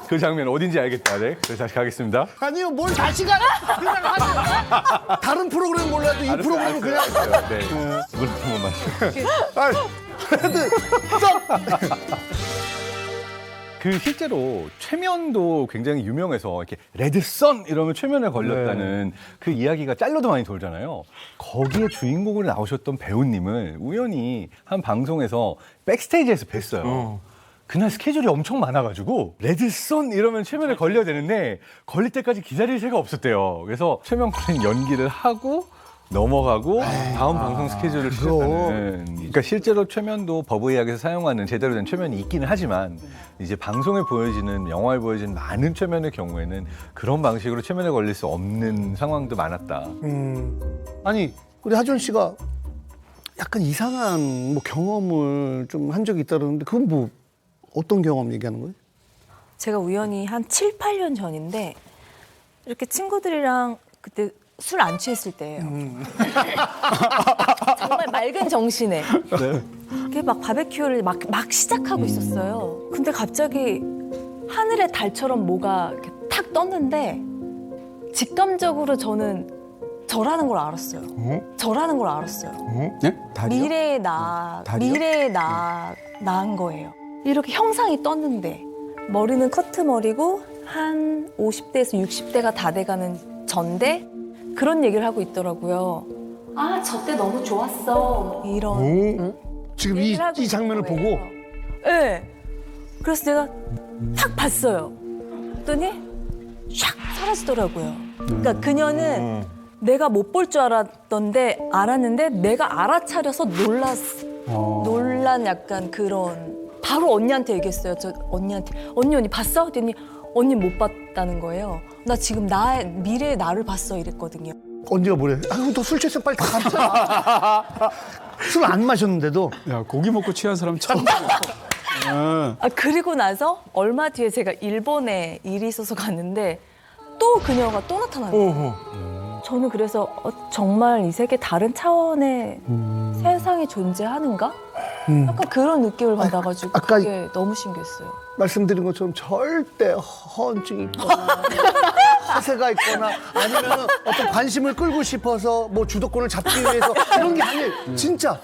그 장면 어딘지 알겠다. 네. 그래서 다시 가겠습니다. 아니요, 뭘 다시 가? 그냥 하세요. 다른 프로그램 몰라도 이 프로그램은 그냥. 네. 물 한 번만. 레드 썬. 그 실제로 최면도 굉장히 유명해서 이렇게 레드선 이러면 최면에 걸렸다는 그 이야기가 짤로도 많이 돌잖아요. 거기에 주인공으로 나오셨던 배우님을 우연히 한 방송에서 백스테이지에서 뵀어요. 그날 스케줄이 엄청 많아가지고 레드선 이러면 최면에 걸려야 되는데 걸릴 때까지 기다릴 새가 없었대요. 그래서 최면군은 연기를 하고 넘어가고 다음 방송 스케줄을 시작하는. 그러니까 실제로 최면도 법의학에서 사용하는 제대로 된 최면이 있기는 하지만 이제 방송에 보여지는 영화에 보여지는 많은 최면의 경우에는 그런 방식으로 최면에 걸릴 수 없는 상황도 많았다. 아니, 우리 하준 씨가 약간 이상한 뭐 경험을 좀 한 적이 있다 그러는데 그건 뭐 어떤 경험 얘기하는 거예요? 제가 우연히 한 7, 8년 전인데 이렇게 친구들이랑 그때 술 안 취했을 때예요. 정말 맑은 정신에 이렇게 막 바베큐를 막 시작하고 있었어요. 근데 갑자기 하늘의 달처럼 뭐가 이렇게 탁 떴는데 직감적으로 저는 저라는 걸 알았어요. 저라는 걸 알았어요. 네? 다리요? 미래의 나인 거예요. 이렇게 형상이 떴는데 머리는 커트머리고 한 50대에서 60대가 다 돼가는 전데 그런 얘기를 하고 있더라고요. 아, 저 때 너무 좋았어. 이런. 지금 얘기를 하고 이 장면을 있는 보고 거예요. 네. 그래서 내가 탁 봤어요. 그랬더니 샥 사라지더라고요. 그러니까 그녀는 내가 못 볼 줄 알았는데 내가 알아차려서 놀란 약간 그런. 바로 언니한테 얘기했어요. 저 언니한테. 언니 봤어? 그랬더니 언니 못 봤다는 거예요. 나 지금 미래의 나를 봤어 이랬거든요. 언니가 뭐래? 아, 그럼 너 술 취했으면 빨리 다 갔잖아. 술 안 마셨는데도. 야, 고기 먹고 취한 사람 처음 아, 그리고 나서 얼마 뒤에 제가 일본에 일이 있어서 갔는데 또 그녀가 또 나타나는 거예요. 저는 그래서 정말 이 세계 다른 차원의 세상이 존재하는가? 약간 그런 느낌을 받아가지고 아까 그게 너무 신기했어요. 말씀드린 것처럼 절대 허언증이 있거나 허세가 있거나 아니면 어떤 관심을 끌고 싶어서 뭐 주도권을 잡기 위해서 이런 게 아니에요. 진짜.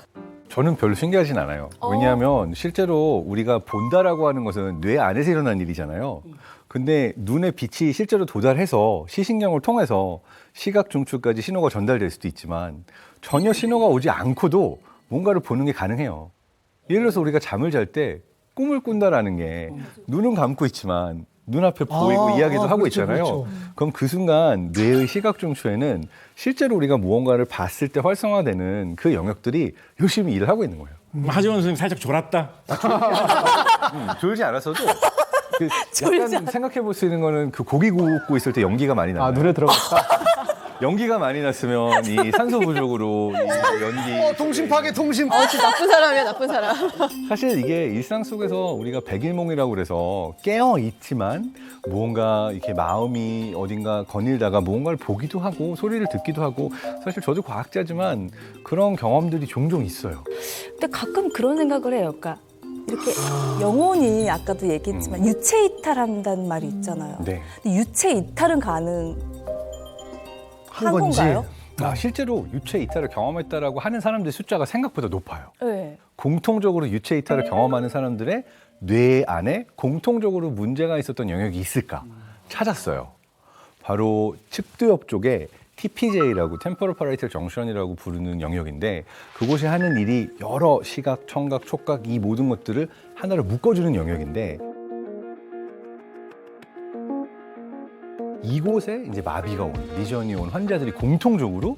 저는 별로 신기하진 않아요. 왜냐하면 실제로 우리가 본다라고 하는 것은 뇌 안에서 일어난 일이잖아요. 근데 눈의 빛이 실제로 도달해서 시신경을 통해서 시각 중추까지 신호가 전달될 수도 있지만 전혀 신호가 오지 않고도 뭔가를 보는 게 가능해요. 예를 들어서 우리가 잠을 잘 때 꿈을 꾼다라는 게 눈은 감고 있지만 눈앞에 보이고 이야기도 하고 그렇죠, 있잖아요. 그렇죠. 그럼 그 순간 뇌의 시각 중추에는 실제로 우리가 무언가를 봤을 때 활성화되는 그 영역들이 열심히 일을 하고 있는 거예요. 하지원 선생님 살짝 졸았다. 졸지 않았어도 그 약간 생각해 볼 수 있는 거는 그 고기 굽고 있을 때 연기가 많이 나요. 아, 눈에 들어갔다. 연기가 많이 났으면 이 산소 부족으로 이 연기. 동심 파괴, 동심. 진짜 나쁜 사람이야, 나쁜 사람. 사실 이게 일상 속에서 우리가 백일몽이라고 그래서 깨어 있지만 무언가 이렇게 마음이 어딘가 거닐다가 무언가를 보기도 하고 소리를 듣기도 하고 사실 저도 과학자지만 그런 경험들이 종종 있어요. 근데 가끔 그런 생각을 해요. 그러니까 이렇게 영혼이 아까도 얘기했지만 유체 이탈한다는 말이 있잖아요. 네. 근데 유체 이탈은 가능한 건지. 건가요? 실제로 유체 이탈을 경험했다라고 하는 사람들의 숫자가 생각보다 높아요. 네. 공통적으로 유체 이탈을 경험하는 사람들의 뇌 안에 공통적으로 문제가 있었던 영역이 있을까 찾았어요. 바로 측두엽 쪽에 TPJ라고 템포럴 파라이탈 정션이라고 부르는 영역인데 그곳이 하는 일이 여러 시각, 청각, 촉각 이 모든 것들을 하나로 묶어주는 영역인데 이곳에 이제 마비가 온, 리전이 온 환자들이 공통적으로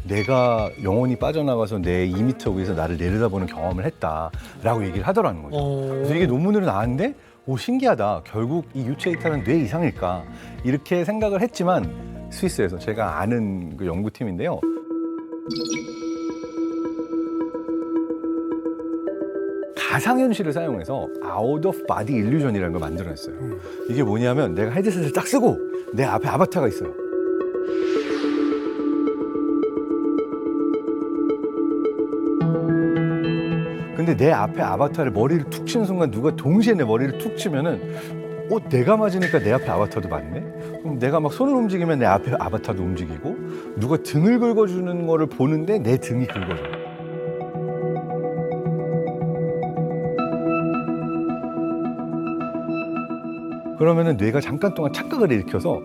내가 영혼이 빠져나가서 내 2m 위에서 나를 내려다보는 경험을 했다라고 얘기를 하더라는 거죠. 그래서 이게 논문으로 나왔는데 오 신기하다. 결국 이 유체 이탈은 뇌 이상일까? 이렇게 생각을 했지만 스위스에서 제가 아는 그 연구팀인데요. 가상현실을 사용해서 아웃 오브 바디 일루전이라는 걸 만들어냈어요. 이게 뭐냐면 내가 헤드셋을 딱 쓰고 내 앞에 아바타가 있어요. 근데 내 앞에 아바타를 머리를 툭 치는 순간 누가 동시에 내 머리를 툭 치면은 내가 맞으니까 내 앞에 아바타도 맞네? 그럼 내가 막 손을 움직이면 내 앞에 아바타도 움직이고 누가 등을 긁어주는 거를 보는데 내 등이 긁어져요. 그러면은 뇌가 잠깐 동안 착각을 일으켜서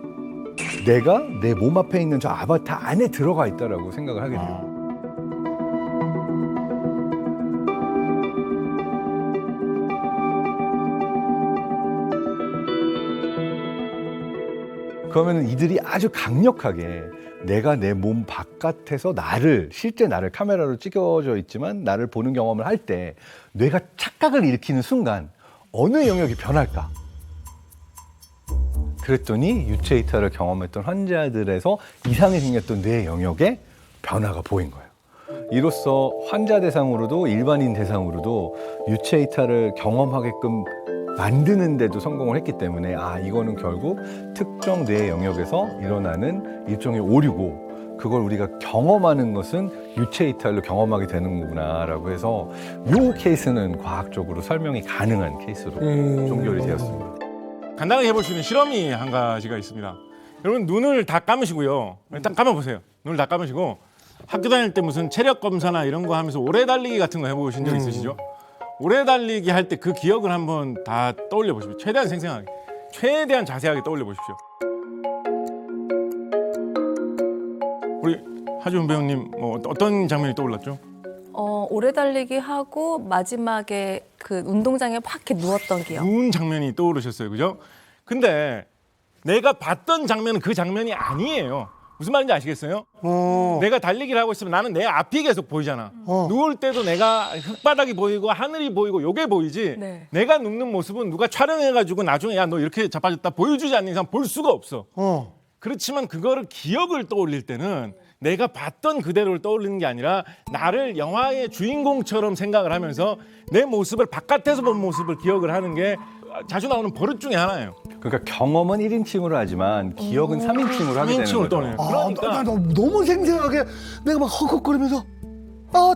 내가 내 몸 앞에 있는 저 아바타 안에 들어가 있다라고 생각을 하게 돼요. 그러면은 이들이 아주 강력하게 내가 내 몸 바깥에서 실제 나를 카메라로 찍어져 있지만 나를 보는 경험을 할 때 뇌가 착각을 일으키는 순간 어느 영역이 변할까? 그랬더니 유체 이탈을 경험했던 환자들에서 이상이 생겼던 뇌 영역에 변화가 보인 거예요. 이로써 환자 대상으로도 일반인 대상으로도 유체 이탈을 경험하게끔 만드는데도 성공을 했기 때문에 이거는 결국 특정 뇌 영역에서 일어나는 일종의 오류고 그걸 우리가 경험하는 것은 유체 이탈로 경험하게 되는 거구나라고 해서 이 케이스는 과학적으로 설명이 가능한 케이스로 종결이 되었습니다. 간단하게 해볼 수 있는 실험이 한 가지가 있습니다. 여러분 눈을 다 감으시고요. 일단 감아보세요. 눈을 다 감으시고 학교 다닐 때 무슨 체력 검사나 이런 거 하면서 오래 달리기 같은 거 해보신 적 있으시죠? 오래 달리기 할 때 그 기억을 한번 다 떠올려 보십시오. 최대한 생생하게, 최대한 자세하게 떠올려 보십시오. 우리 하주은 배우님 어떤 장면이 떠올랐죠? 오래 달리기 하고 마지막에 그 운동장에 확 이렇게 누웠던 기억. 누운 장면이 떠오르셨어요, 그죠? 근데 내가 봤던 장면은 그 장면이 아니에요. 무슨 말인지 아시겠어요? 내가 달리기를 하고 있으면 나는 내 앞이 계속 보이잖아. 누울 때도 내가 흙바닥이 보이고 하늘이 보이고 요게 보이지. 네. 내가 눕는 모습은 누가 촬영해가지고 나중에 야 너 이렇게 자빠졌다 보여주지 않는 이상 볼 수가 없어. 그렇지만 그거를 기억을 떠올릴 때는 내가 봤던 그대로를 떠올리는 게 아니라 나를 영화의 주인공처럼 생각을 하면서 내 모습을 바깥에서 본 모습을 기억을 하는 게 자주 나오는 버릇 중에 하나예요. 그러니까 경험은 1인칭으로 하지만 기억은 3인칭으로 하게 되는 3인칭으로 거죠. 떠올려요. 그러니까 너무 생생하게 내가 막 헉헉거리면서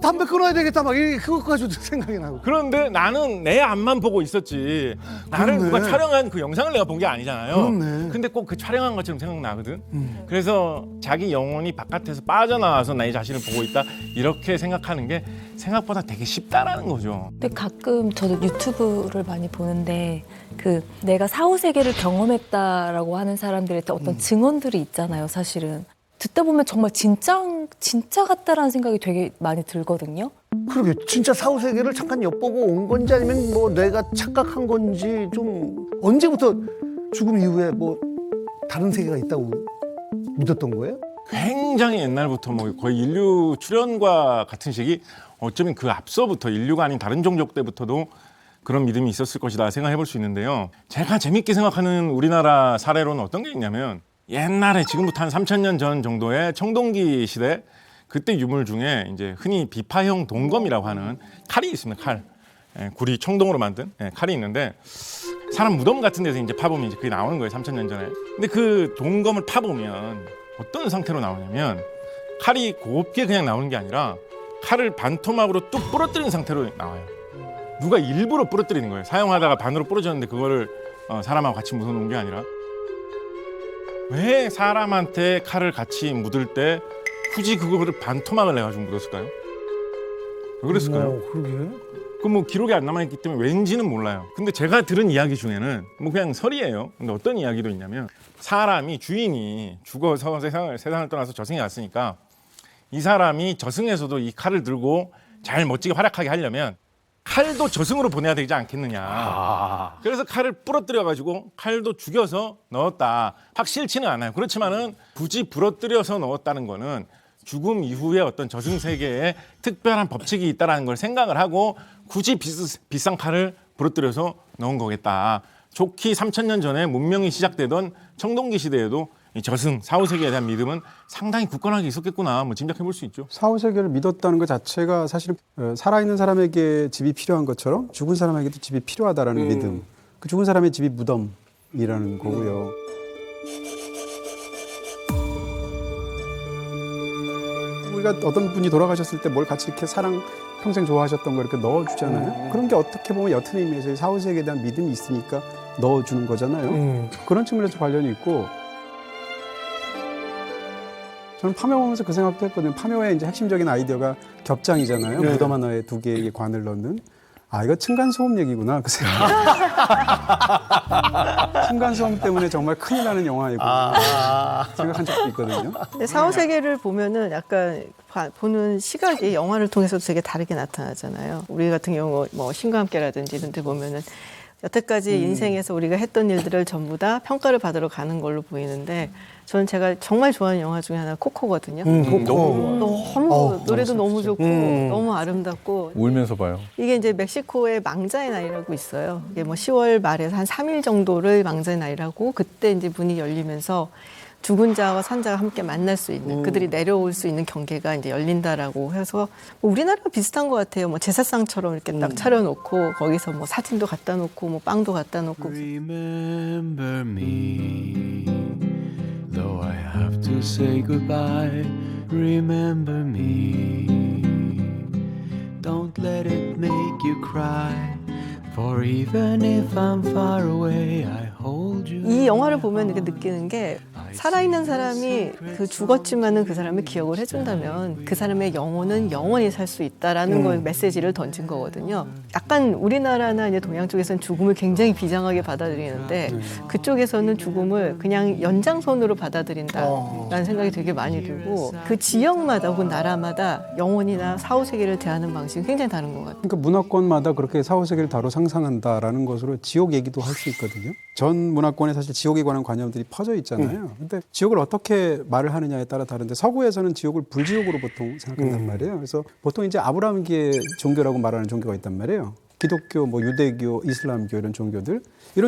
담배 끊어야 되겠다 막 그거 가지고 생각이 나고. 그런데 나는 내 앞만 보고 있었지. 나를 그렇네. 누가 촬영한 그 영상을 내가 본 게 아니잖아요. 그렇네. 근데 꼭 그 촬영한 것처럼 생각나거든. 그래서 자기 영혼이 바깥에서 빠져나와서 내 자신을 보고 있다 이렇게 생각하는 게 생각보다 되게 쉽다라는 거죠. 근데 가끔 저도 유튜브를 많이 보는데 그 내가 사후세계를 경험했다라고 하는 사람들의 어떤 증언들이 있잖아요, 사실은. 듣다 보면 정말 진짜 같다라는 생각이 되게 많이 들거든요. 그러게 진짜 사후세계를 잠깐 엿보고 온 건지 아니면 뭐 내가 착각한 건지 좀 언제부터 죽음 이후에 뭐 다른 세계가 있다고 믿었던 거예요? 굉장히 옛날부터 뭐 거의 인류 출현과 같은 시기 어쩌면 그 앞서부터 인류가 아닌 다른 종족 때부터도 그런 믿음이 있었을 것이다 생각해 볼 수 있는데요. 제가 재밌게 생각하는 우리나라 사례로는 어떤 게 있냐면 옛날에 지금부터 한 3,000년 전 정도의 청동기 시대 그때 유물 중에 이제 흔히 비파형 동검이라고 하는 칼이 있습니다. 칼. 구리 청동으로 만든 칼이 있는데 사람 무덤 같은 데서 이제 파보면 이제 그게 나오는 거예요. 3,000년 전에. 근데 그 동검을 파보면 어떤 상태로 나오냐면 칼이 곱게 그냥 나오는 게 아니라 칼을 반토막으로 뚝 부러뜨린 상태로 나와요. 누가 일부러 부러뜨리는 거예요. 사용하다가 반으로 부러졌는데 그거를 사람하고 같이 묻어놓은 게 아니라 왜 사람한테 칼을 같이 묻을 때 굳이 그거를 반토막을 내가지고 묻었을까요? 왜 그랬을까요? 그러게. 그 뭐 기록이 안 남아있기 때문에 왠지는 몰라요. 근데 제가 들은 이야기 중에는 뭐 그냥 설이에요. 근데 어떤 이야기도 있냐면 사람이 주인이 죽어서 세상을 떠나서 저승에 갔으니까 이 사람이 저승에서도 이 칼을 들고 잘 멋지게 활약하게 하려면 칼도 저승으로 보내야 되지 않겠느냐. 그래서 칼을 부러뜨려가지고 칼도 죽여서 넣었다. 확실치는 않아요. 그렇지만은 굳이 부러뜨려서 넣었다는 거는 죽음 이후에 어떤 저승 세계에 특별한 법칙이 있다는 걸 생각을 하고 굳이 비싼 칼을 부러뜨려서 넣은 거겠다. 좋기 3000년 전에 문명이 시작되던 청동기 시대에도 이 저승, 사후세계에 대한 믿음은 상당히 굳건하게 있었겠구나 뭐 짐작해 볼 수 있죠. 사후세계를 믿었다는 것 자체가 사실 살아있는 사람에게 집이 필요한 것처럼 죽은 사람에게도 집이 필요하다라는 믿음. 그 죽은 사람의 집이 무덤이라는 거고요. 우리가 어떤 분이 돌아가셨을 때 뭘 같이 이렇게 사랑 평생 좋아하셨던 거 이렇게 넣어주잖아요. 그런 게 어떻게 보면 옅은 의미에서 사후세계에 대한 믿음이 있으니까 넣어주는 거잖아요. 그런 측면에서 관련이 있고 저는 파묘 보면서 그 생각도 했거든요. 파묘의 이제 핵심적인 아이디어가 겹장이잖아요. 네. 무덤 하나에 2개의 관을 넣는. 아, 이거 층간소음 얘기구나. 그 생각. 층간소음 때문에 정말 큰일 나는 영화이구나. 생각한 적도 있거든요. 근데 사후세계를 보면은 약간 보는 시각이 영화를 통해서도 되게 다르게 나타나잖아요. 우리 같은 경우 뭐 신과 함께라든지 이런 데 보면은 여태까지 인생에서 우리가 했던 일들을 전부 다 평가를 받으러 가는 걸로 보이는데 저는 제가 정말 좋아하는 영화 중에 하나 코코거든요. 너무 노래도 너무 좋고 너무 아름답고 울면서 봐요. 이게 이제 멕시코의 망자의 나이라고 있어요. 이게 뭐 10월 말에서 한 3일 정도를 망자의 나이라고 그때 이제 문이 열리면서 죽은 자와 산자가 함께 만날 수 있는 그들이 내려올 수 있는 경계가 이제 열린다라고 해서 뭐 우리나라랑 비슷한 것 같아요. 뭐 제사상처럼 이렇게 딱 차려놓고 거기서 뭐 사진도 갖다 놓고 뭐 빵도 갖다 놓고. Remember me, though I have to say goodbye. Remember me, don't let it make you cry. For even if I'm far away, I hold you. 이 영화를 보면 이렇게 느끼는 게 살아있는 사람이 그 죽었지만은 그 사람의 기억을 해준다면 그 사람의 영혼은 영원히 살 수 있다라는 걸 메시지를 던진 거거든요. 약간 우리나라나 이제 동양 쪽에서는 죽음을 굉장히 비장하게 받아들이는데 그쪽에서는 죽음을 그냥 연장선으로 받아들인다라는 생각이 되게 많이 들고 그 지역마다 혹은 나라마다 영혼이나 사후세계를 대하는 방식이 굉장히 다른 것 같아요. 그러니까 문화권마다 그렇게 사후세계를 다루 상상한다라는 것으로 지옥 얘기도 할 수 있거든요. 전 문화권에 사실 지옥에 관한 관념들이 퍼져 있잖아요. 근데 지옥을 어떻게 말을 하느냐에 따라 다른데 서구에서는 지옥을 불지옥으로 보통 생각한단 말이에요. 그래서 보통 이제 아브라함기의 종교라고 말하는 종교가 있단 말이에요. 기독교, 뭐 유대교, 이슬람교 이런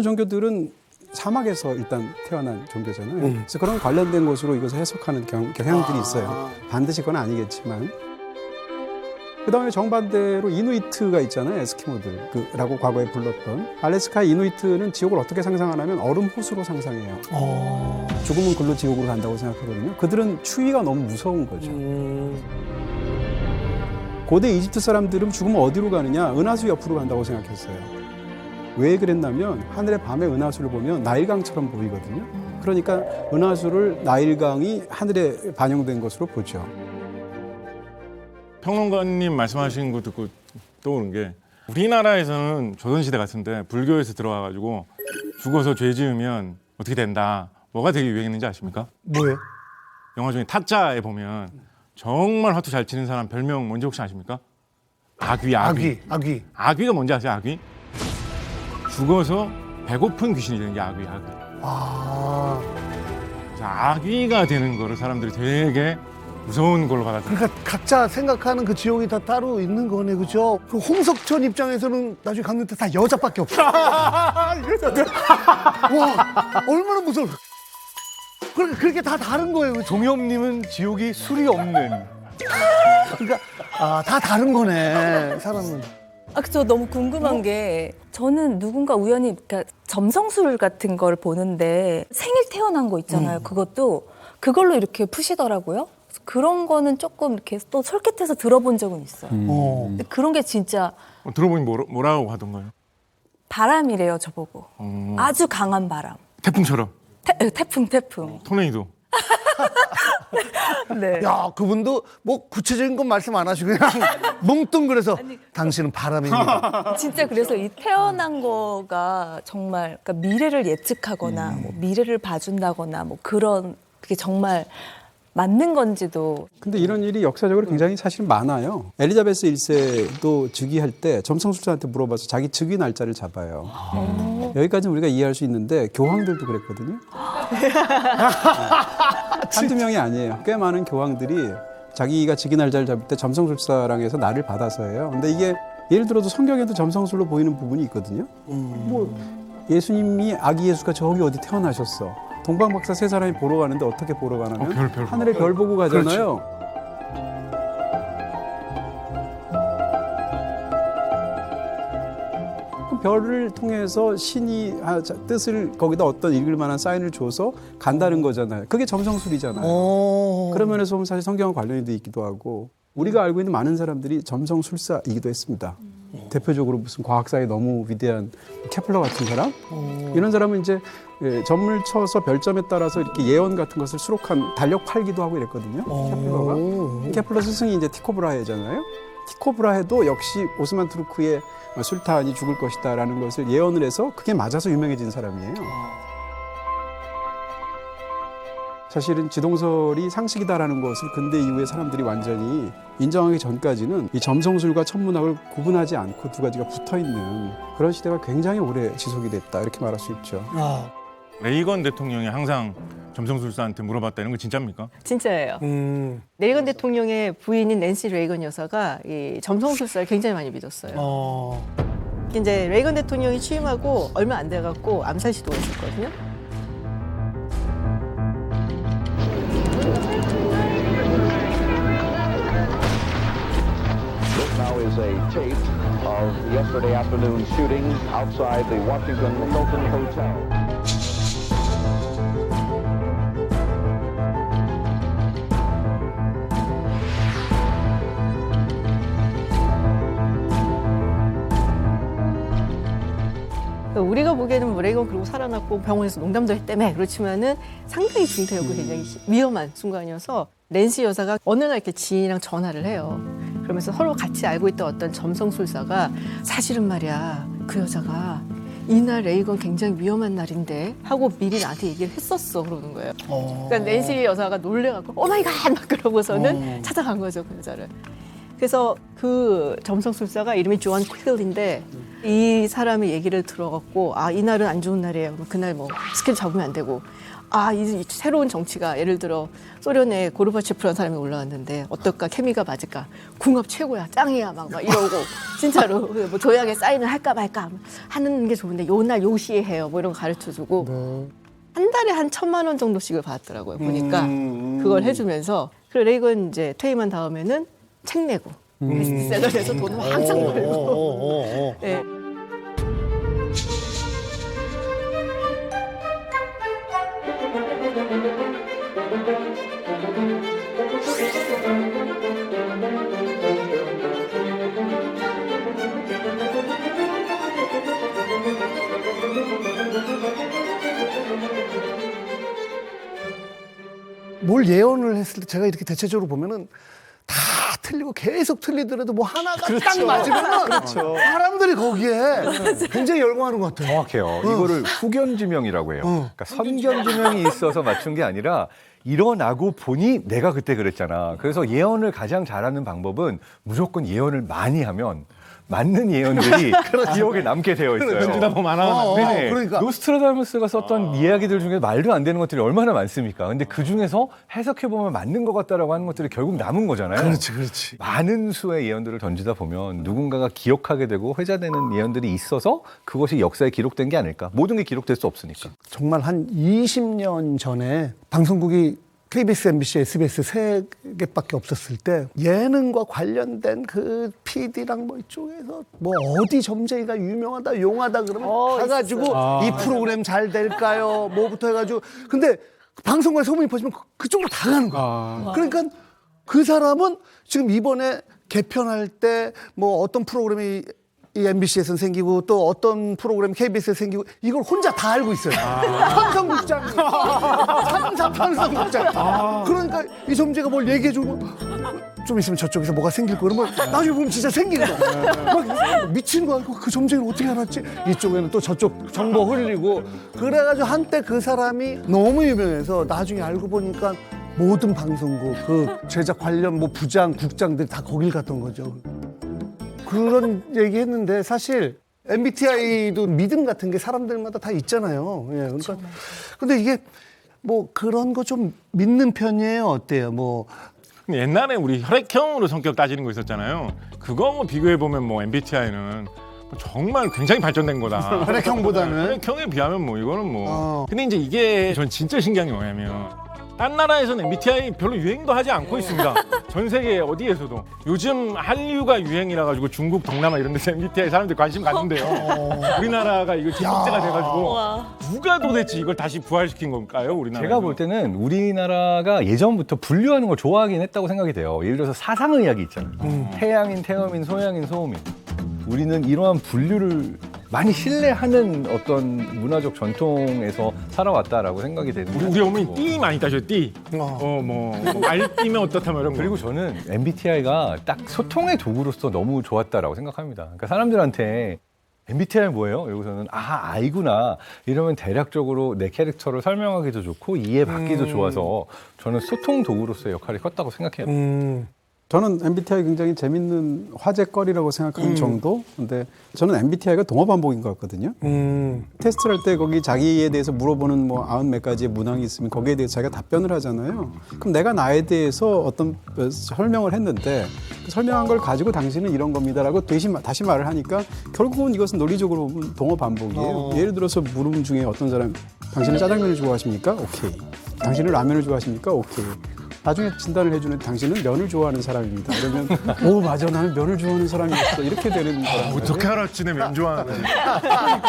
종교들은 사막에서 일단 태어난 종교잖아요. 그래서 그런 관련된 것으로 이것을 해석하는 경향들이 있어요. 반드시 그건 아니겠지만. 그다음에 정반대로 이누이트가 있잖아요. 에스키모들라고 과거에 불렀던. 알래스카 이누이트는 지옥을 어떻게 상상하냐면 얼음 호수로 상상해요. 죽으면 글로 지옥으로 간다고 생각하거든요. 그들은 추위가 너무 무서운 거죠. 고대 이집트 사람들은 죽으면 어디로 가느냐? 은하수 옆으로 간다고 생각했어요. 왜 그랬냐면 하늘의 밤에 은하수를 보면 나일강처럼 보이거든요. 그러니까 은하수를 나일강이 하늘에 반영된 것으로 보죠. 평론가님 말씀하신 거 듣고 떠오른 게 우리나라에서는 조선시대 같은데 불교에서 들어와가지고 죽어서 죄 지으면 어떻게 된다. 뭐가 되게 유행했는지 아십니까? 뭐예요? 영화 중에 타짜에 보면 정말 화투 잘 치는 사람 별명 뭔지 혹시 아십니까? 아귀. 아귀가 뭔지 아세요? 아귀? 죽어서 배고픈 귀신이 되는 게 아귀. 아귀가 되는 거를 사람들이 되게 무서운 걸로 받아들여요. 그러니까 각자 생각하는 그 지옥이 다 따로 있는 거네, 그죠? 그 홍석천 입장에서는 나중에 갔는데 다 여자밖에 없어. 와, 얼마나 무서워. 그러니까 그렇게 다 다른 거예요. 종엽님은 지옥이 술이 없는. 그러니까 다 다른 거네, 사람은. 저 너무 궁금한 게 저는 누군가 우연히 그러니까 점성술 같은 걸 보는데 생일 태어난 거 있잖아요. 그것도 그걸로 이렇게 푸시더라고요. 그런 거는 조금 이렇게 또 솔깃해서 들어본 적은 있어요. 근데 그런 게 진짜 들어보니 뭐라고 하던가요? 바람이래요, 저보고. 아주 강한 바람. 태풍처럼. 태풍. 토네이도. 네. 야, 그분도 뭐 구체적인 건 말씀 안 하시고 그냥 뭉뚱그려서 당신은 바람입니다. 진짜 그래서 이 태어난 거가 정말 그러니까 미래를 예측하거나 뭐 미래를 봐준다거나 뭐 그런 그게 정말 맞는 건지도. 근데 이런 일이 역사적으로 굉장히 사실 많아요. 엘리자베스 1세도 즉위할 때 점성술사한테 물어봐서 자기 즉위 날짜를 잡아요. 여기까지는 우리가 이해할 수 있는데 교황들도 그랬거든요. 한두 명이 아니에요. 꽤 많은 교황들이 자기가 즉위 날짜를 잡을 때 점성술사랑에서 날을 받아서 해요. 근데 이게 예를 들어도 성경에도 점성술로 보이는 부분이 있거든요. 뭐 예수님이 아기 예수가 저기 어디 태어나셨어. 동방박사 세 사람이 보러 가는데 어떻게 보러 가냐면 하늘에 별 보고 가잖아요. 그 별을 통해서 신이 뜻을 거기다 어떤 읽을 만한 사인을 줘서 간다는 거잖아요. 그게 점성술이잖아요. 그런 면에서 보면 사실 성경과 관련이 돼 있기도 하고 우리가 알고 있는 많은 사람들이 점성술사이기도 했습니다. 대표적으로 무슨 과학사에 너무 위대한 케플러 같은 사람 이런 사람은 이제 점을 쳐서 별점에 따라서 이렇게 예언 같은 것을 수록한 달력 팔기도 하고 이랬거든요. 케플러가 케플러 스승이 이제 티코 브라헤잖아요. 티코 브라헤도 역시 오스만 투르크의 술탄이 죽을 것이다라는 것을 예언을 해서 그게 맞아서 유명해진 사람이에요. 사실은 지동설이 상식이다라는 것을 근대 이후에 사람들이 완전히 인정하기 전까지는 이 점성술과 천문학을 구분하지 않고 두 가지가 붙어있는 그런 시대가 굉장히 오래 지속이 됐다 이렇게 말할 수 있죠. 레이건 대통령이 항상 점성술사한테 물어봤다 이런 거 진짜입니까? 진짜예요. 레이건 대통령의 부인인 낸시 레이건 여사가 이 점성술사를 굉장히 많이 믿었어요. 이제 레이건 대통령이 취임하고 얼마 안 돼갖고 암살 시도가 있었거든요. Now is a tape of yesterday afternoon shooting outside the Washington Hilton Hotel. 우리가 보기에는 뭐 레이건 그러고 살아났고 병원에서 농담도 했다며 그렇지만은 상당히 중대하고 굉장히 위험한 순간이어서 낸시 여사가 어느 날 이렇게 지인이랑 전화를 해요. 그러면서 서로 같이 알고 있던 어떤 점성술사가 사실은 말이야 그 여자가 이날 레이건 굉장히 위험한 날인데 하고 미리 나한테 얘기를 했었어 그러는 거예요. 그러니까 낸시 여사가 놀래갖고 오마이갓 막 그러고서는 찾아간 거죠 그 여자를. 그래서 그 점성술사가 이름이 조한 퀴글인데 이 사람의 얘기를 들어갖고 아 이날은 안 좋은 날이에요. 그날 뭐 스케줄 잡으면 안 되고 아 이 새로운 정치가 예를 들어 소련에 고르바초프라는 사람이 올라왔는데 어떨까 케미가 맞을까 궁합 최고야 짱이야 막 이러고 진짜로 뭐 조약에 사인을 할까 말까 하는 게 좋은데 요 날 요 시에 해요 뭐 이런 거 가르쳐주고 한 달에 한 1,000만 원 정도씩을 받았더라고요 보니까 그걸 해주면서 그리고 레이건 이제 퇴임한 다음에는 책 내고 베스트셀러에서 돈을 항상 벌고 네. 뭘 예언을 했을 때 제가 이렇게 대체적으로 보면은 다 틀리고 계속 틀리더라도 뭐 하나가 딱 맞으면 사람들이 거기에 굉장히 열광하는 것 같아요. 정확해요. 이거를 후견지명이라고 해요. 그러니까 선견지명이 있어서 맞춘 게 아니라 일어나고 보니 내가 그때 그랬잖아. 그래서 예언을 가장 잘하는 방법은 무조건 예언을 많이 하면 맞는 예언들이 기억에 남게 되어 있어요. 던지다 보면 안 하면 네. 그러니까. 노스트라다무스가 썼던 이야기들 중에 말도 안 되는 것들이 얼마나 많습니까? 근데 그 중에서 해석해보면 맞는 것 같다라고 하는 것들이 결국 남은 거잖아요. 그렇지. 많은 수의 예언들을 던지다 보면 누군가가 기억하게 되고 회자되는 예언들이 있어서 그것이 역사에 기록된 게 아닐까. 모든 게 기록될 수 없으니까. 정말 한 20년 전에 방송국이 KBS, MBC, SBS 세 개밖에 없었을 때 예능과 관련된 그 PD랑 뭐 이쪽에서 뭐 어디 점쟁이가 유명하다 용하다 그러면 가가지고 이 프로그램 잘 될까요? 뭐부터 해가지고 근데 방송국에 소문이 퍼지면 그쪽으로 다 가는 거야. 그러니까 그 사람은 지금 이번에 개편할 때 뭐 어떤 프로그램이 이 MBC에서 생기고 또 어떤 프로그램 KBS에서 생기고 이걸 혼자 다 알고 있어요. 편성국장, 참사 편성국장. 그러니까 이 점재가 뭘 얘기해주고 좀 있으면 저쪽에서 뭐가 생길 거 그러면 나중에 보면 진짜 생기는 거야. 막 미친 거야. 그 점쟁이를 어떻게 알았지? 이쪽에는 또 저쪽 정보 흘리고 그래가지고 한때 그 사람이 너무 유명해서 나중에 알고 보니까 모든 방송국 그 제작 관련 뭐 부장, 국장들이 다 거길 갔던 거죠. 그런 얘기 했는데 사실 MBTI도 믿음 같은 게 사람들마다 다 있잖아요. 예, 그러니까 근데 이게 뭐 그런 거 좀 믿는 편이에요? 어때요? 뭐 옛날에 우리 혈액형으로 성격 따지는 거 있었잖아요. 그거 뭐 비교해 보면 뭐 MBTI는 정말 굉장히 발전된 거다. 혈액형보다는 혈액형에 비하면 뭐 이거는 뭐. 근데 이제 이게 전 진짜 신기한 게 뭐냐면 딴 나라에서는 MBTI 별로 유행도 하지 않고 있습니다. 전 세계 어디에서도. 요즘 한류가 유행이라 가지고 중국, 동남아 이런 데서 MBTI 사람들이 관심 갖는데요. 우리나라가 이거 진목제가 돼가지고 누가 도대체 이걸 다시 부활시킨 걸까요? 우리나라. 제가 볼 때는 우리나라가 예전부터 분류하는 걸 좋아하긴 했다고 생각이 돼요. 예를 들어서 사상의학이 있잖아요. 태양인, 태음인, 소양인, 소음인. 우리는 이러한 분류를 많이 신뢰하는 어떤 문화적 전통에서 살아왔다라고 생각이 되는 우리 어머니 띠 많이 따셔요. 띠. 말띠면 어떻다 뭐 이런 거. 그리고 저는 MBTI가 딱 소통의 도구로서 너무 좋았다라고 생각합니다. 그러니까 사람들한테 MBTI 뭐예요? 여기서는 아이구나 이러면 대략적으로 내 캐릭터를 설명하기도 좋고 이해받기도 좋아서 저는 소통 도구로서의 역할이 컸다고 생각해요. 저는 MBTI 굉장히 재밌는 화제거리라고 생각하는 정도. 근데 저는 MBTI가 동어 반복인 것 같거든요. 테스트를 할 때 거기 자기에 대해서 물어보는 뭐 90몇 가지의 문항이 있으면 거기에 대해서 자기가 답변을 하잖아요. 그럼 내가 나에 대해서 어떤 설명을 했는데 그 설명한 걸 가지고 당신은 이런 겁니다라고 다시 말을 하니까 결국은 이것은 논리적으로 보면 동어 반복이에요. 예를 들어서 물음 중에 어떤 사람 당신은 짜장면을 좋아하십니까? 오케이. 당신은 라면을 좋아하십니까? 오케이. 나중에 진단을 해주는 당신은 면을 좋아하는 사람입니다. 그러면 오 맞아 나는 면을 좋아하는 사람이었어 이렇게 되는 거예요. 어떻게 알았지 내 면 좋아하는.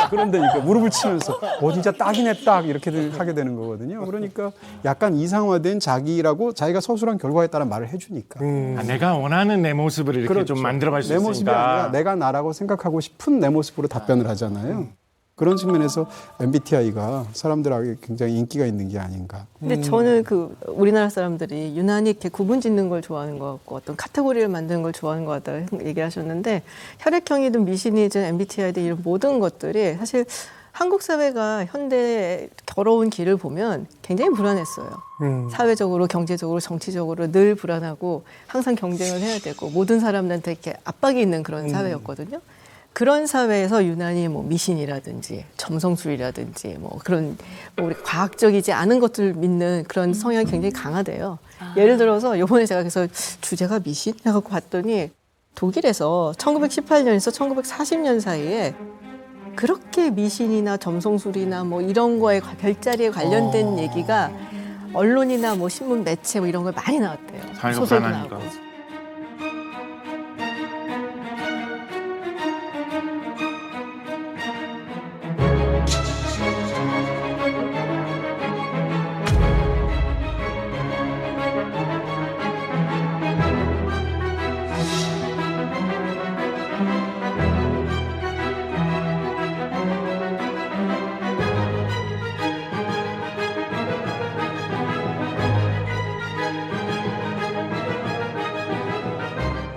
그러니까 무릎을 치면서 진짜 딱이네 딱 이렇게 하게 되는 거거든요. 그러니까 약간 이상화된 자기라고 자기가 서술한 결과에 따라 말을 해주니까. 내가 원하는 내 모습을 이렇게 그렇죠. 좀 만들어갈 수 내 있으니까. 모습이 아니라 내가 나라고 생각하고 싶은 내 모습으로 답변을 하잖아요. 그런 측면에서 MBTI가 사람들에게 굉장히 인기가 있는 게 아닌가. 근데 저는 그 우리나라 사람들이 유난히 이렇게 구분 짓는 걸 좋아하는 것 같고 어떤 카테고리를 만드는 걸 좋아하는 것 같다고 얘기하셨는데 혈액형이든 미신이든 MBTI든 이런 모든 것들이 사실 한국 사회가 현대 걸어온 길을 보면 굉장히 불안했어요. 사회적으로, 경제적으로, 정치적으로 늘 불안하고 항상 경쟁을 해야 되고 모든 사람들한테 이렇게 압박이 있는 그런 사회였거든요. 그런 사회에서 유난히 뭐 미신이라든지 점성술이라든지 뭐 그런 뭐 우리 과학적이지 않은 것들 믿는 그런 성향이 굉장히 강하대요. 예를 들어서 이번에 제가 그래서 주제가 미신 해갖고 봤더니 독일에서 1918년에서 1940년 사이에 그렇게 미신이나 점성술이나 뭐 이런 거에 별자리에 관련된 얘기가 언론이나 뭐 신문 매체 뭐 이런 거에 많이 나왔대요. 사회가 소설도 불안하니까. 나오고.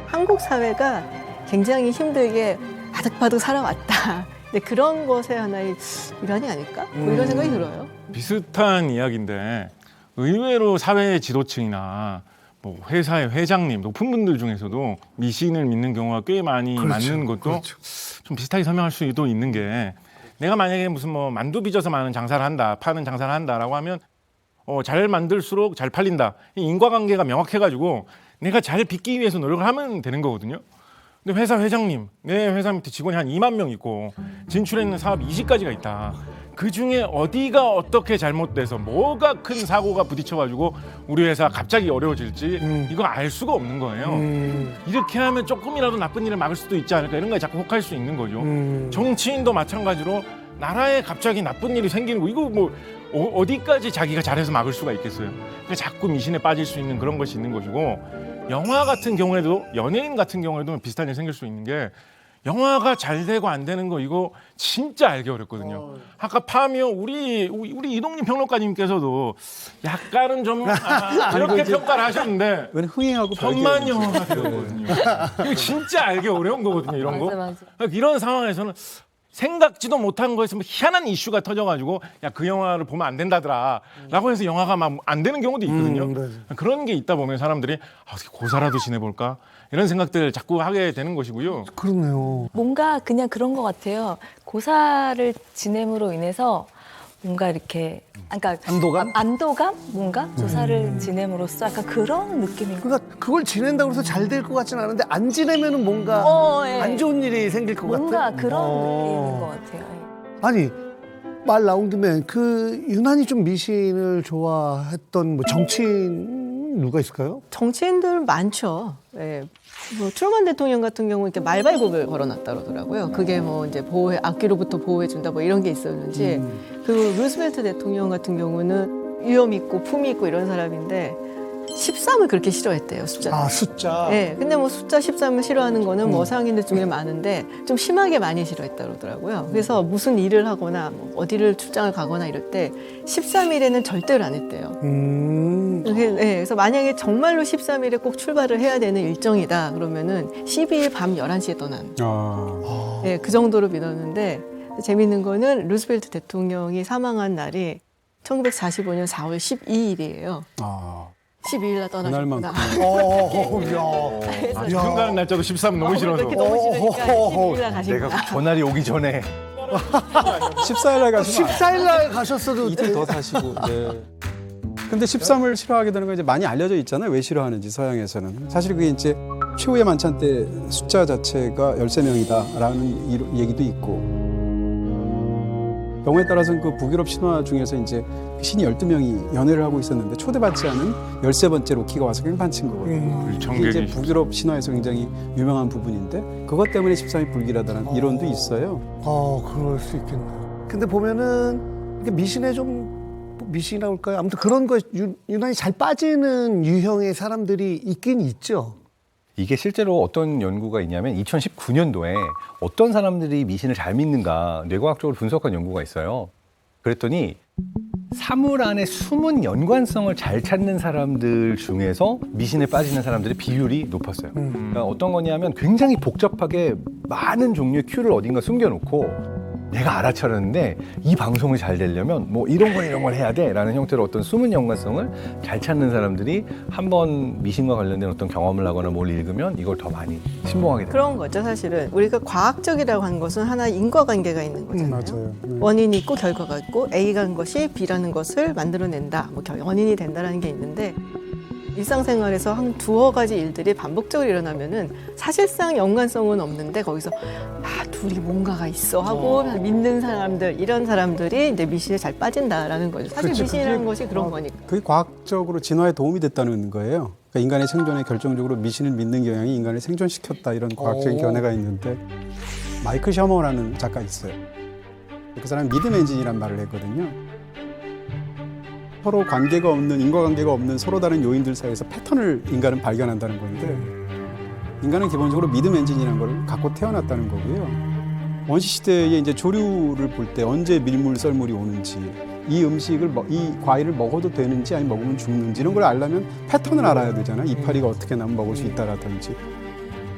한국 사회가 굉장히 힘들게 바득바득 살아왔다. 근데 그런 것의 하나의 일환이 아닐까? 뭐 이런 생각이 들어요. 비슷한 이야기인데 의외로 사회 지도층이나 뭐 회사의 회장님, 높은 분들 중에서도 미신을 믿는 경우가 꽤 많이 맞는 것도 좀 비슷하게 설명할 수도 있는 게 내가 만약에 무슨 뭐 만두 빚어서 많은 장사를 한다, 파는 장사를 한다라고 하면 잘 만들수록 잘 팔린다. 이 인과관계가 명확해가지고 내가 잘 빚기 위해서 노력을 하면 되는 거거든요. 근데 회사 회장님, 내 회사 밑에 직원이 한 2만 명 있고 진출해 있는 사업 20가지가 있다. 그중에 어디가 어떻게 잘못돼서 뭐가 큰 사고가 부딪혀가지고 우리 회사 갑자기 어려워질지 이거 알 수가 없는 거예요. 이렇게 하면 조금이라도 나쁜 일을 막을 수도 있지 않을까 이런 거에 자꾸 혹할 수 있는 거죠. 정치인도 마찬가지로 나라에 갑자기 나쁜 일이 생기는 거 이거 뭐 어디까지 자기가 잘해서 막을 수가 있겠어요. 그러니까 자꾸 미신에 빠질 수 있는 그런 것이 있는 것이고 영화 같은 경우에도 연예인 같은 경우에도 비슷한 일이 생길 수 있는 게 영화가 잘 되고 안 되는 거 이거 진짜 알기 어렵거든요. 아까 파미오 우리 이동림 평론가님께서도 약간은 좀 이렇게 평가를 하셨는데 왜 흥행하고 천만 영화가 되거든요. 이거 진짜 알기 어려운 거거든요. 이런 거. 맞아. 이런 상황에서는 생각지도 못한 거에서 뭐 희한한 이슈가 터져가지고 야 그 영화를 보면 안 된다더라 라고 해서 영화가 막 안 되는 경우도 있거든요. 그런 게 있다 보면 사람들이 어떻게 고사라도 지내볼까 이런 생각들을 자꾸 하게 되는 것이고요. 그렇네요. 뭔가 그냥 그런 것 같아요. 고사를 지냄으로 인해서 뭔가 이렇게 그러니까 안도감 뭔가 조사를 지냄으로써 약간 그런 느낌인 것 그러니까 그걸 지낸다고 해서 잘 될 것 같지는 않은데 안 지내면은 뭔가 예. 안 좋은 일이 생길 것 같아. 뭔가 그런 느낌인 것 같아요. 예. 아니 말 나온 김에 그 유난히 좀 미신을 좋아했던 뭐 정치인 누가 있을까요? 정치인들 많죠. 예. 뭐 트루먼 대통령 같은 경우 이렇게 말발굽을 걸어놨다 그러더라고요. 그게 뭐 이제 악귀로부터 보호해준다 뭐 이런 게 있었는지. 그리고 루스벨트 대통령 같은 경우는 위험 있고 품위 있고 이런 사람인데 13을 그렇게 싫어했대요, 숫자. 아, 숫자. 네, 근데 뭐 숫자 13을 싫어하는 거는 뭐 서양인들 중에 많은데 좀 심하게 많이 싫어했다 그러더라고요. 그래서 무슨 일을 하거나 뭐 어디를 출장을 가거나 이럴 때 13일에는 절대로 안 했대요. 그래서 만약에 정말로 13일에 꼭 출발을 해야 되는 일정이다 그러면은 12일 밤 11시에 떠난. 네, 그 정도로 믿었는데 재밌는 거는 루스벨트 대통령이 사망한 날이 1945년 4월 12일이에요. 12일 날 떠나셨구나. 지금 가는 날짜도 13은 너무 싫어서. 그렇게 너무 싫으니까 12일 날 가신 내가 거야. 전날이 오기 전에 14일 날 가시면 14일 날 가셨어도 이틀 더 사시고. 네. 근데 13을 싫어하게 되는 건 이제 많이 알려져 있잖아요. 왜 싫어하는지 서양에서는. 사실 그게 이제 최후의 만찬 때 숫자 자체가 13명이다라는 얘기도 있고. 경우에 따라서는 그 북유럽 신화 중에서 이제 신이 12명이 연애를 하고 있었는데 초대받지 않은 13번째 로키가 와서 깽판친 거거든요. 이게 이제 북유럽 신화에서 굉장히 유명한 부분인데 그것 때문에 13이 불길하다는 이론도 있어요. 그럴 수 있겠네요. 근데 보면은 이게 미신에 좀 미신이라고 할까요? 아무튼 그런 거에 유난히 잘 빠지는 유형의 사람들이 있긴 있죠. 이게 실제로 어떤 연구가 있냐면 2019년도에 어떤 사람들이 미신을 잘 믿는가 뇌과학적으로 분석한 연구가 있어요. 그랬더니 사물 안에 숨은 연관성을 잘 찾는 사람들 중에서 미신에 빠지는 사람들의 비율이 높았어요. 그러니까 어떤 거냐면 굉장히 복잡하게 많은 종류의 큐를 어딘가 숨겨놓고 내가 알아차렸는데 이 방송이 잘 되려면 뭐 이런 걸 해야 돼라는 형태로 어떤 숨은 연관성을 잘 찾는 사람들이 한번 미신과 관련된 어떤 경험을 하거나 뭘 읽으면 이걸 더 많이 신봉하게 됩니다. 그런 거죠, 사실은. 우리가 과학적이라고 하는 것은 하나 인과관계가 있는 거잖아요. 맞아요. 원인이 있고 결과가 있고 A가 한 것이 B라는 것을 만들어낸다. 뭐 원인이 된다는 게 있는데 일상생활에서 한 두어 가지 일들이 반복적으로 일어나면은 사실상 연관성은 없는데 거기서 둘이 뭔가가 있어 하고 믿는 사람들 이런 사람들이 이제 미신에 잘 빠진다라는 거죠. 사실 그렇죠. 미신이라는 것이 그런 거니까. 그게 과학적으로 진화에 도움이 됐다는 거예요. 그러니까 인간의 생존에 결정적으로 미신을 믿는 경향이 인간을 생존시켰다 이런 과학적인 견해가 있는데 마이클 셔머라는 작가 있어요. 그 사람은 믿음 엔진이란 말을 했거든요. 서로 관계가 없는 인과관계가 없는 서로 다른 요인들 사이에서 패턴을 인간은 발견한다는 건데 인간은 기본적으로 믿음 엔진이라는 걸 갖고 태어났다는 거고요. 원시 시대에 이제 조류를 볼 때 언제 밀물 썰물이 오는지 이 음식을 이 과일을 먹어도 되는지 아니면 먹으면 죽는지 이런 걸 알려면 패턴을 알아야 되잖아. 이파리가 어떻게 나면 먹을 수 있다라든지.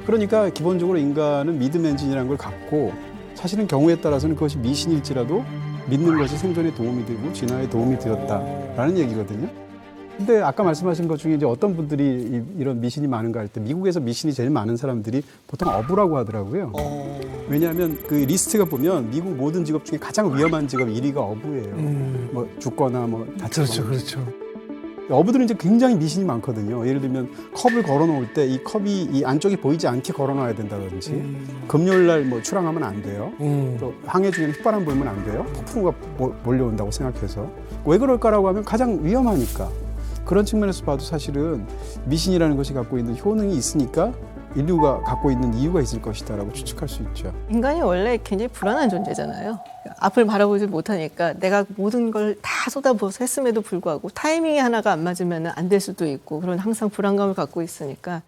그러니까 기본적으로 인간은 믿음 엔진이라는 걸 갖고 사실은 경우에 따라서는 그것이 미신일지라도 믿는 것이 생존에 도움이 되고 진화에 도움이 되었다라는 얘기거든요. 근데 아까 말씀하신 것 중에 이제 어떤 분들이 이런 미신이 많은가 할 때 미국에서 미신이 제일 많은 사람들이 보통 어부라고 하더라고요. 왜냐하면 그 리스트가 보면 미국 모든 직업 중에 가장 위험한 직업 1위가 어부예요. 뭐 죽거나 뭐 다치거나. 그렇죠. 어부들은 이제 굉장히 미신이 많거든요. 예를 들면 컵을 걸어 놓을 때 이 컵이 이 안쪽이 보이지 않게 걸어 놔야 된다든지 금요일 날 뭐 출항하면 안 돼요. 또 항해 중에는 휘바람 불면 안 돼요. 폭풍우가 몰려온다고 생각해서. 왜 그럴까라고 하면 가장 위험하니까. 그런 측면에서 봐도 사실은 미신이라는 것이 갖고 있는 효능이 있으니까 인류가 갖고 있는 이유가 있을 것이다라고 추측할 수 있죠. 인간이 원래 굉장히 불안한 존재잖아요. 앞을 바라보지 못하니까 내가 모든 걸 다 쏟아부어서 했음에도 불구하고 타이밍이 하나가 안 맞으면 안 될 수도 있고 그런 항상 불안감을 갖고 있으니까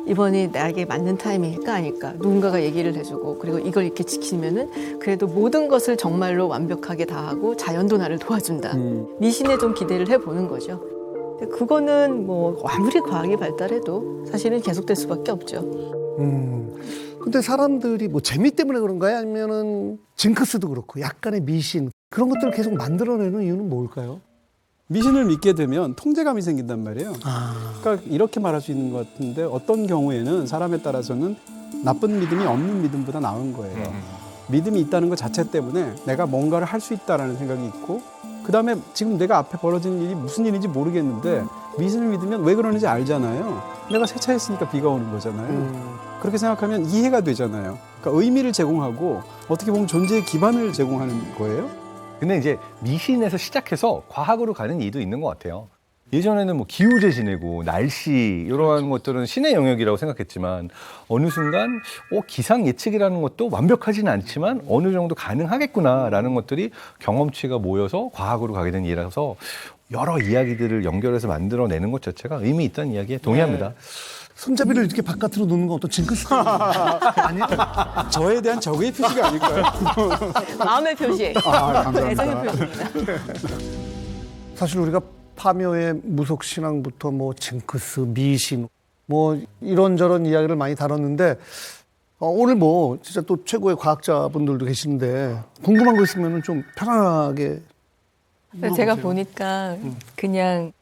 이번이 나에게 맞는 타이밍일까 아닐까 누군가가 얘기를 해주고 그리고 이걸 이렇게 지키면은 그래도 모든 것을 정말로 완벽하게 다 하고 자연도 나를 도와준다. 미신에 좀 기대를 해보는 거죠. 근데 그거는 뭐 아무리 과학이 발달해도 사실은 계속될 수밖에 없죠. 근데 사람들이 뭐 재미 때문에 그런가요? 아니면은 징크스도 그렇고 약간의 미신 그런 것들을 계속 만들어내는 이유는 뭘까요? 미신을 믿게 되면 통제감이 생긴단 말이에요. 그러니까 이렇게 말할 수 있는 것 같은데 어떤 경우에는 사람에 따라서는 나쁜 믿음이 없는 믿음보다 나은 거예요. 믿음이 있다는 것 자체 때문에 내가 뭔가를 할 수 있다라는 생각이 있고 그다음에 지금 내가 앞에 벌어지는 일이 무슨 일인지 모르겠는데 미신을 믿으면 왜 그러는지 알잖아요. 내가 세차했으니까 비가 오는 거잖아요. 그렇게 생각하면 이해가 되잖아요. 그러니까 의미를 제공하고 어떻게 보면 존재의 기반을 제공하는 거예요. 근데 이제 미신에서 시작해서 과학으로 가는 이도 있는 것 같아요. 예전에는 뭐 기후제 지내고 날씨 이러한 것들은 신의 영역이라고 생각했지만 어느 순간 기상 예측이라는 것도 완벽하지는 않지만 어느 정도 가능하겠구나라는 것들이 경험치가 모여서 과학으로 가게 된 일이라서 여러 이야기들을 연결해서 만들어내는 것 자체가 의미 있다는 이야기에 동의합니다. 손잡이를 이렇게 바깥으로 놓는 건 어떤 징크스 아니에요? 저에 대한 적의 표시가 아닐까요? 마음의 표시. 감사합니다. 애정의 표시입니다. 사실 우리가 파묘의 무속신앙부터 뭐 징크스, 미신 뭐 이런저런 이야기를 많이 다뤘는데 오늘 뭐 진짜 또 최고의 과학자분들도 계시는데 궁금한 거 있으면 좀 편안하게 제가 보니까 그냥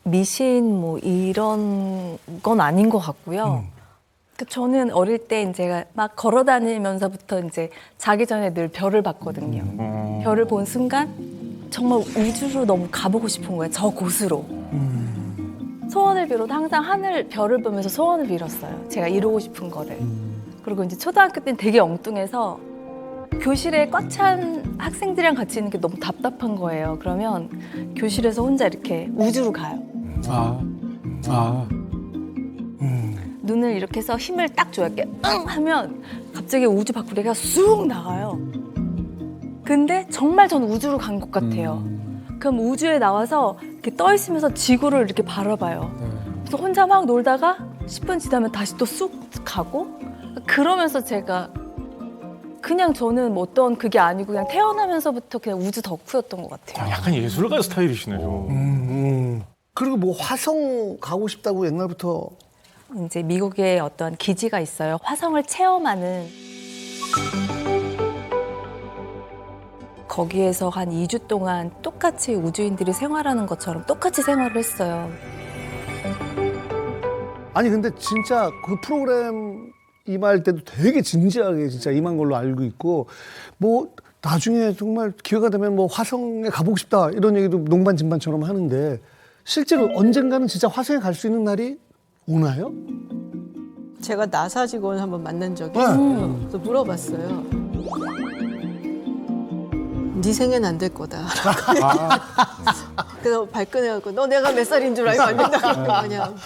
미신 뭐 이런 건 아닌 것 같고요. 저는 어릴 때 이제 막 걸어 다니면서부터 이제 자기 전에 늘 별을 봤거든요. 별을 본 순간 정말 우주로 너무 가보고 싶은 거예요. 저 곳으로. 소원을 빌어도 항상 하늘 별을 보면서 소원을 빌었어요. 제가 이루고 싶은 거를. 그리고 이제 초등학교 때는 되게 엉뚱해서 교실에 꽉 찬 학생들이랑 같이 있는 게 너무 답답한 거예요. 그러면 교실에서 혼자 이렇게 우주로 가요. 눈을 이렇게 해서 힘을 딱 줘요. 이렇게 응 하면 갑자기 우주 밖으로 내가 쑥 나가요. 근데 정말 전 우주로 간 것 같아요. 그럼 우주에 나와서 이렇게 떠 있으면서 지구를 이렇게 바라봐요. 그래서 혼자 막 놀다가 10분 지나면 다시 또 쑥 가고 그러면서 제가 그냥 저는 뭐 어떤 그게 아니고 그냥 태어나면서부터 그냥 우주 덕후였던 것 같아요. 약간 예술가 스타일이시네요. 그리고 뭐 화성 가고 싶다고 옛날부터 이제 미국에 어떤 기지가 있어요. 화성을 체험하는. 거기에서 한 2주 동안 똑같이 우주인들이 생활하는 것처럼 똑같이 생활을 했어요. 아니 근데 진짜 그 프로그램 임할 때도 되게 진지하게 진짜 임한 걸로 알고 있고 뭐 나중에 정말 기회가 되면 뭐 화성에 가보고 싶다 이런 얘기도 농반진반처럼 하는데 실제로 언젠가는 진짜 화성에 갈 수 있는 날이 오나요? 제가 나사 직원 한번 만난 적이 있어요. 그래서 물어봤어요. 네 생애는 안 될 거다. 그래서 발끈해갖고 너 내가 몇 살인 줄 알고 안 된다고 그냥.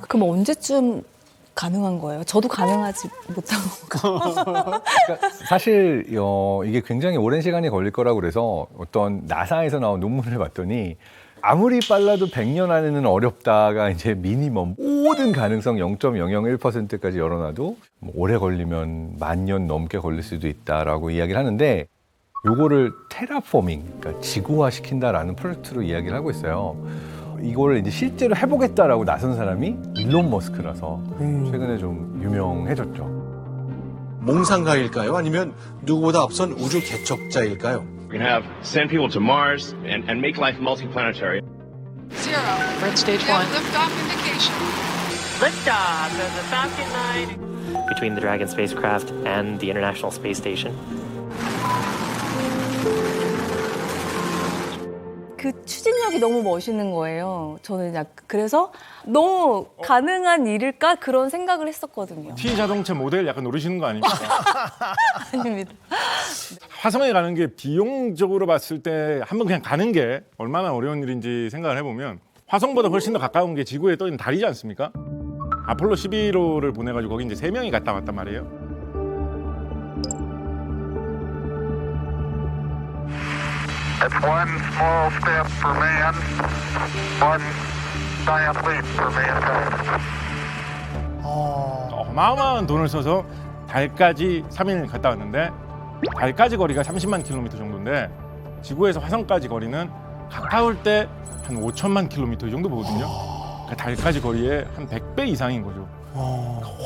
그럼 언제쯤 가능한 거예요? 저도 가능하지 못한 건가? 그러니까 사실 이게 굉장히 오랜 시간이 걸릴 거라고 그래서 어떤 나사에서 나온 논문을 봤더니 아무리 빨라도 100년 안에는 어렵다가 이제 미니멈 모든 가능성 0.001%까지 열어놔도 뭐 오래 걸리면 10,000년 넘게 걸릴 수도 있다라고 이야기를 하는데 요거를 테라포밍, 그러니까 지구화 시킨다라는 프로젝트로 이야기를 하고 있어요. 이거를 이제 실제로 해보겠다라고 나선 사람이 일론 머스크라서 최근에 좀 유명해졌죠. 몽상가일까요? 아니면 누구보다 앞선 우주 개척자일까요? We can have send people to Mars and make life multiplanetary. 0. We're at stage 1. Liftoff indication. Liftoff of the Falcon 9. Between the Dragon spacecraft and the International Space Station. 그 추진력이 너무 멋있는 거예요. 저는 그래서 너무 가능한 일일까 그런 생각을 했었거든요. T 자동차 모델 약간 노리시는 거 아닙니까? 아닙니다. 화성에 가는 게 비용적으로 봤을 때 한번 그냥 가는 게 얼마나 어려운 일인지 생각을 해보면 화성보다 훨씬 더 가까운 게 지구에 떠 있는 달이지 않습니까? 아폴로 11호를 보내가지고 거기 이제 3명이 갔다 왔단 말이에요. It's one small step for man, one giant leap for mankind. 어마어마한 돈을 써서 달까지 3일 갔다 왔는데 달까지 거리가 30만 킬로미터 정도인데 지구에서 화성까지 거리는 가까울 때 한 5천만 킬로미터 이 정도 보거든요. 그러니까 달까지 거리의 한 100배 이상인 거죠.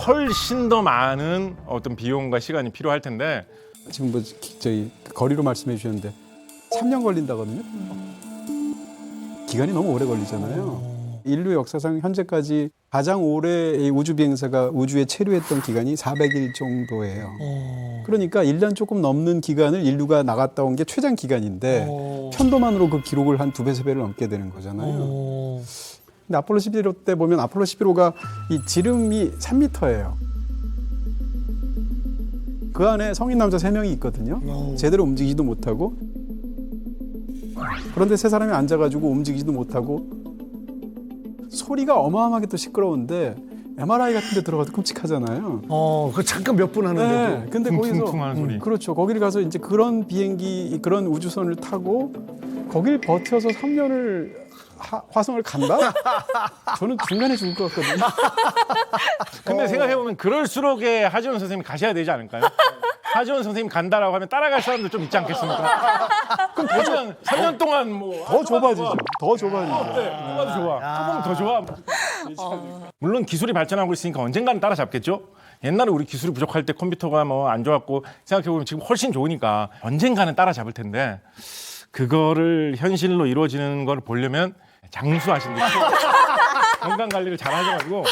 훨씬 더 많은 어떤 비용과 시간이 필요할 텐데 지금 뭐 저희 거리로 말씀해 주셨는데 3년 걸린다거든요. 기간이 너무 오래 걸리잖아요. 인류 역사상 현재까지 가장 오래 이 우주 비행사가 우주에 체류했던 기간이 400일 정도예요. 그러니까 1년 조금 넘는 기간을 인류가 나갔다 온 게 최장 기간인데 편도만으로 그 기록을 한 2배, 3배를 넘게 되는 거잖아요. 근데 아폴로 11호 때 보면 아폴로 11호가 이 지름이 3m예요. 그 안에 성인 남자 3명이 있거든요. 제대로 움직이지도 못하고 그런데 세 사람이 앉아가지고 움직이지도 못하고 소리가 어마어마하게 또 시끄러운데 MRI 같은 데 들어가도 끔찍하잖아요. 그 잠깐 몇 분 하는데도. 네, 근데 거기서 퉁퉁퉁하는 소리. 그렇죠. 거기를 가서 이제 그런 비행기, 그런 우주선을 타고 거길 버텨서 3년을 화성을 간다? 저는 중간에 죽을 것 같거든요. 근데 생각해보면 그럴수록에 하지원 선생님이 가셔야 되지 않을까요? 하지원 선생님 간다라고 하면 따라갈 사람들 좀 있지 않겠습니까? 그럼 그냥 3년 동안 뭐 더 좁아지죠. 더 좁아지죠. 좁아도 좋아. 타보면 더 좋아. 물론 기술이 발전하고 있으니까 언젠가는 따라잡겠죠. 옛날에 우리 기술이 부족할 때 컴퓨터가 뭐 안 좋았고 생각해보면 지금 훨씬 좋으니까 언젠가는 따라잡을 텐데 그거를 현실로 이루어지는 걸 보려면 장수하시는 게 건강 관리를 잘 하셔가지고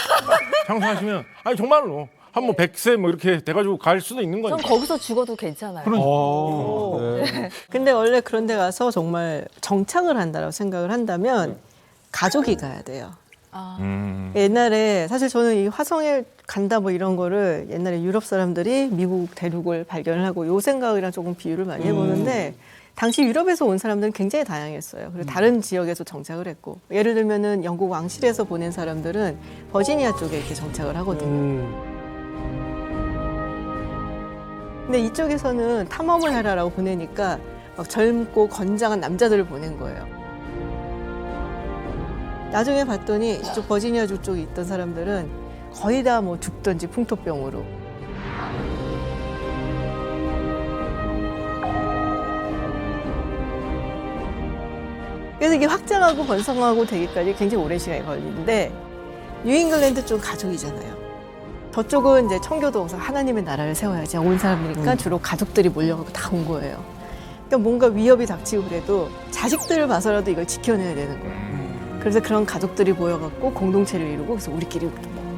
장수하시면 아니 정말로 한 뭐 100세 뭐 이렇게 돼가지고 갈 수도 있는 전 거니까. 거기서 죽어도 괜찮아요. 네. 근데 원래 그런 데 가서 정말 정착을 한다라고 생각을 한다면 가족이 가야 돼요. 옛날에 사실 저는 이 화성에 간다 뭐 이런 거를 옛날에 유럽 사람들이 미국 대륙을 발견을 하고 요 생각이랑 조금 비유를 많이 해보는데 당시 유럽에서 온 사람들은 굉장히 다양했어요. 그리고 다른 지역에서 정착을 했고 예를 들면은 영국 왕실에서 보낸 사람들은 버지니아 쪽에 이렇게 정착을 하거든요. 근데 이쪽에서는 탐험을 하라라고 보내니까 막 젊고 건장한 남자들을 보낸 거예요. 나중에 봤더니 이쪽 버지니아주 쪽에 있던 사람들은 거의 다 뭐 죽던지 풍토병으로. 그래서 이게 확장하고 번성하고 되기까지 굉장히 오랜 시간이 걸리는데 뉴잉글랜드 쪽 가족이잖아요. 저쪽은 이제 청교도에서 하나님의 나라를 세워야지 온 사람이니까 주로 가족들이 몰려가고 다 온 거예요. 그러니까 뭔가 위협이 닥치고 그래도 자식들을 봐서라도 이걸 지켜내야 되는 거예요. 그래서 그런 가족들이 모여갖고 공동체를 이루고 그래서 우리끼리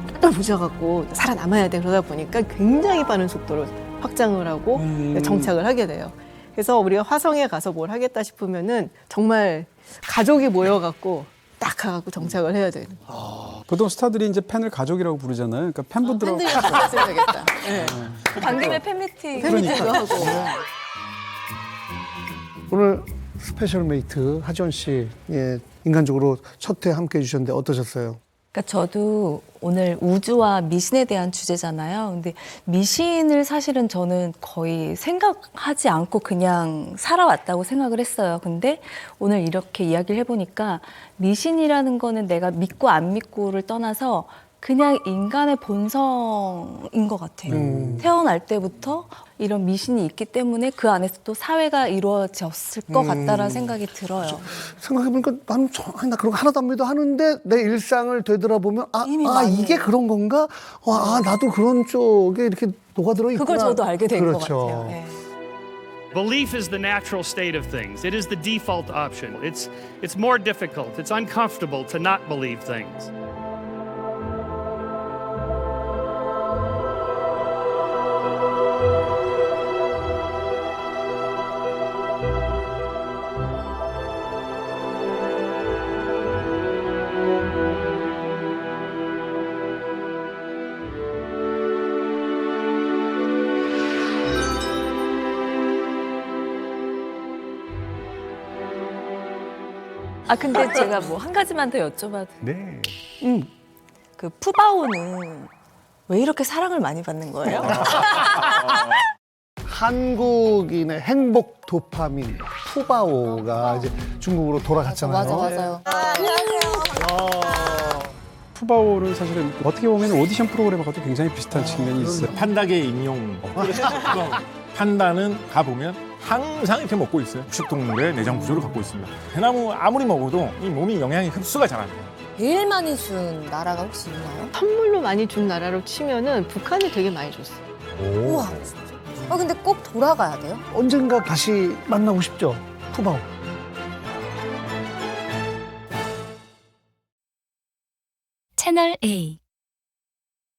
똘똘 부셔갖고 살아남아야 돼. 그러다 보니까 굉장히 빠른 속도로 확장을 하고 정착을 하게 돼요. 그래서 우리가 화성에 가서 뭘 하겠다 싶으면은 정말 가족이 모여갖고 딱 가갖고 정착을 해야 되는 거예요. 보통 스타들이 이제 팬을 가족이라고 부르잖아요. 그러니까 팬분들하고 팬들이랑 같이 해야겠다. 네. 방금의 팬미팅. 팬미팅도 하고. 오늘 스페셜 메이트 하지원 씨, 예, 인간적으로 첫 회 함께 해주셨는데 어떠셨어요? 그러니까 저도 오늘 우주와 미신에 대한 주제잖아요. 근데 미신을 사실은 저는 거의 생각하지 않고 그냥 살아왔다고 생각을 했어요. 근데 오늘 이렇게 이야기를 해보니까 미신이라는 거는 내가 믿고 안 믿고를 떠나서 그냥 인간의 본성인 것 같아요. 태어날 때부터 이런 미신이 있기 때문에 그 안에서 또 사회가 이루어졌을 것 같다라는 생각이 들어요. 생각해보니까 나는 나 그런 거 하나도 안 믿어 하는데 내 일상을 되돌아보면 이게 그런 건가? 나도 그런 쪽에 이렇게 녹아들어 있구나. 그걸 저도 알게 된 것 그렇죠. 같아요. 네. Belief is the natural state of things. It is the default option. It's more difficult. It's uncomfortable to not believe things. 근데 제가 뭐 한 가지만 더 여쭤봐도. 네. 그 푸바오는 왜 이렇게 사랑을 많이 받는 거예요? 한국인의 행복 도파민 푸바오가 이제 중국으로 돌아갔잖아요. 맞아요. 안녕하세요. 푸바오를 사실은 어떻게 보면 오디션 프로그램하고도 굉장히 비슷한 측면이 있어요. 판다계 임용. 판다는 가보면 항상 이렇게 먹고 있어요. 육식동물의 내장 구조를 갖고 있습니다. 대나무 아무리 먹어도 이 몸이 영양이 흡수가 잘 안 돼요. 제일 많이 준 나라가 혹시 있나요? 선물로 많이 준 나라로 치면은 북한이 되게 많이 줬어요. 우와. 근데 꼭 돌아가야 돼요? 언젠가 다시 만나고 싶죠, 푸바오. 채널 A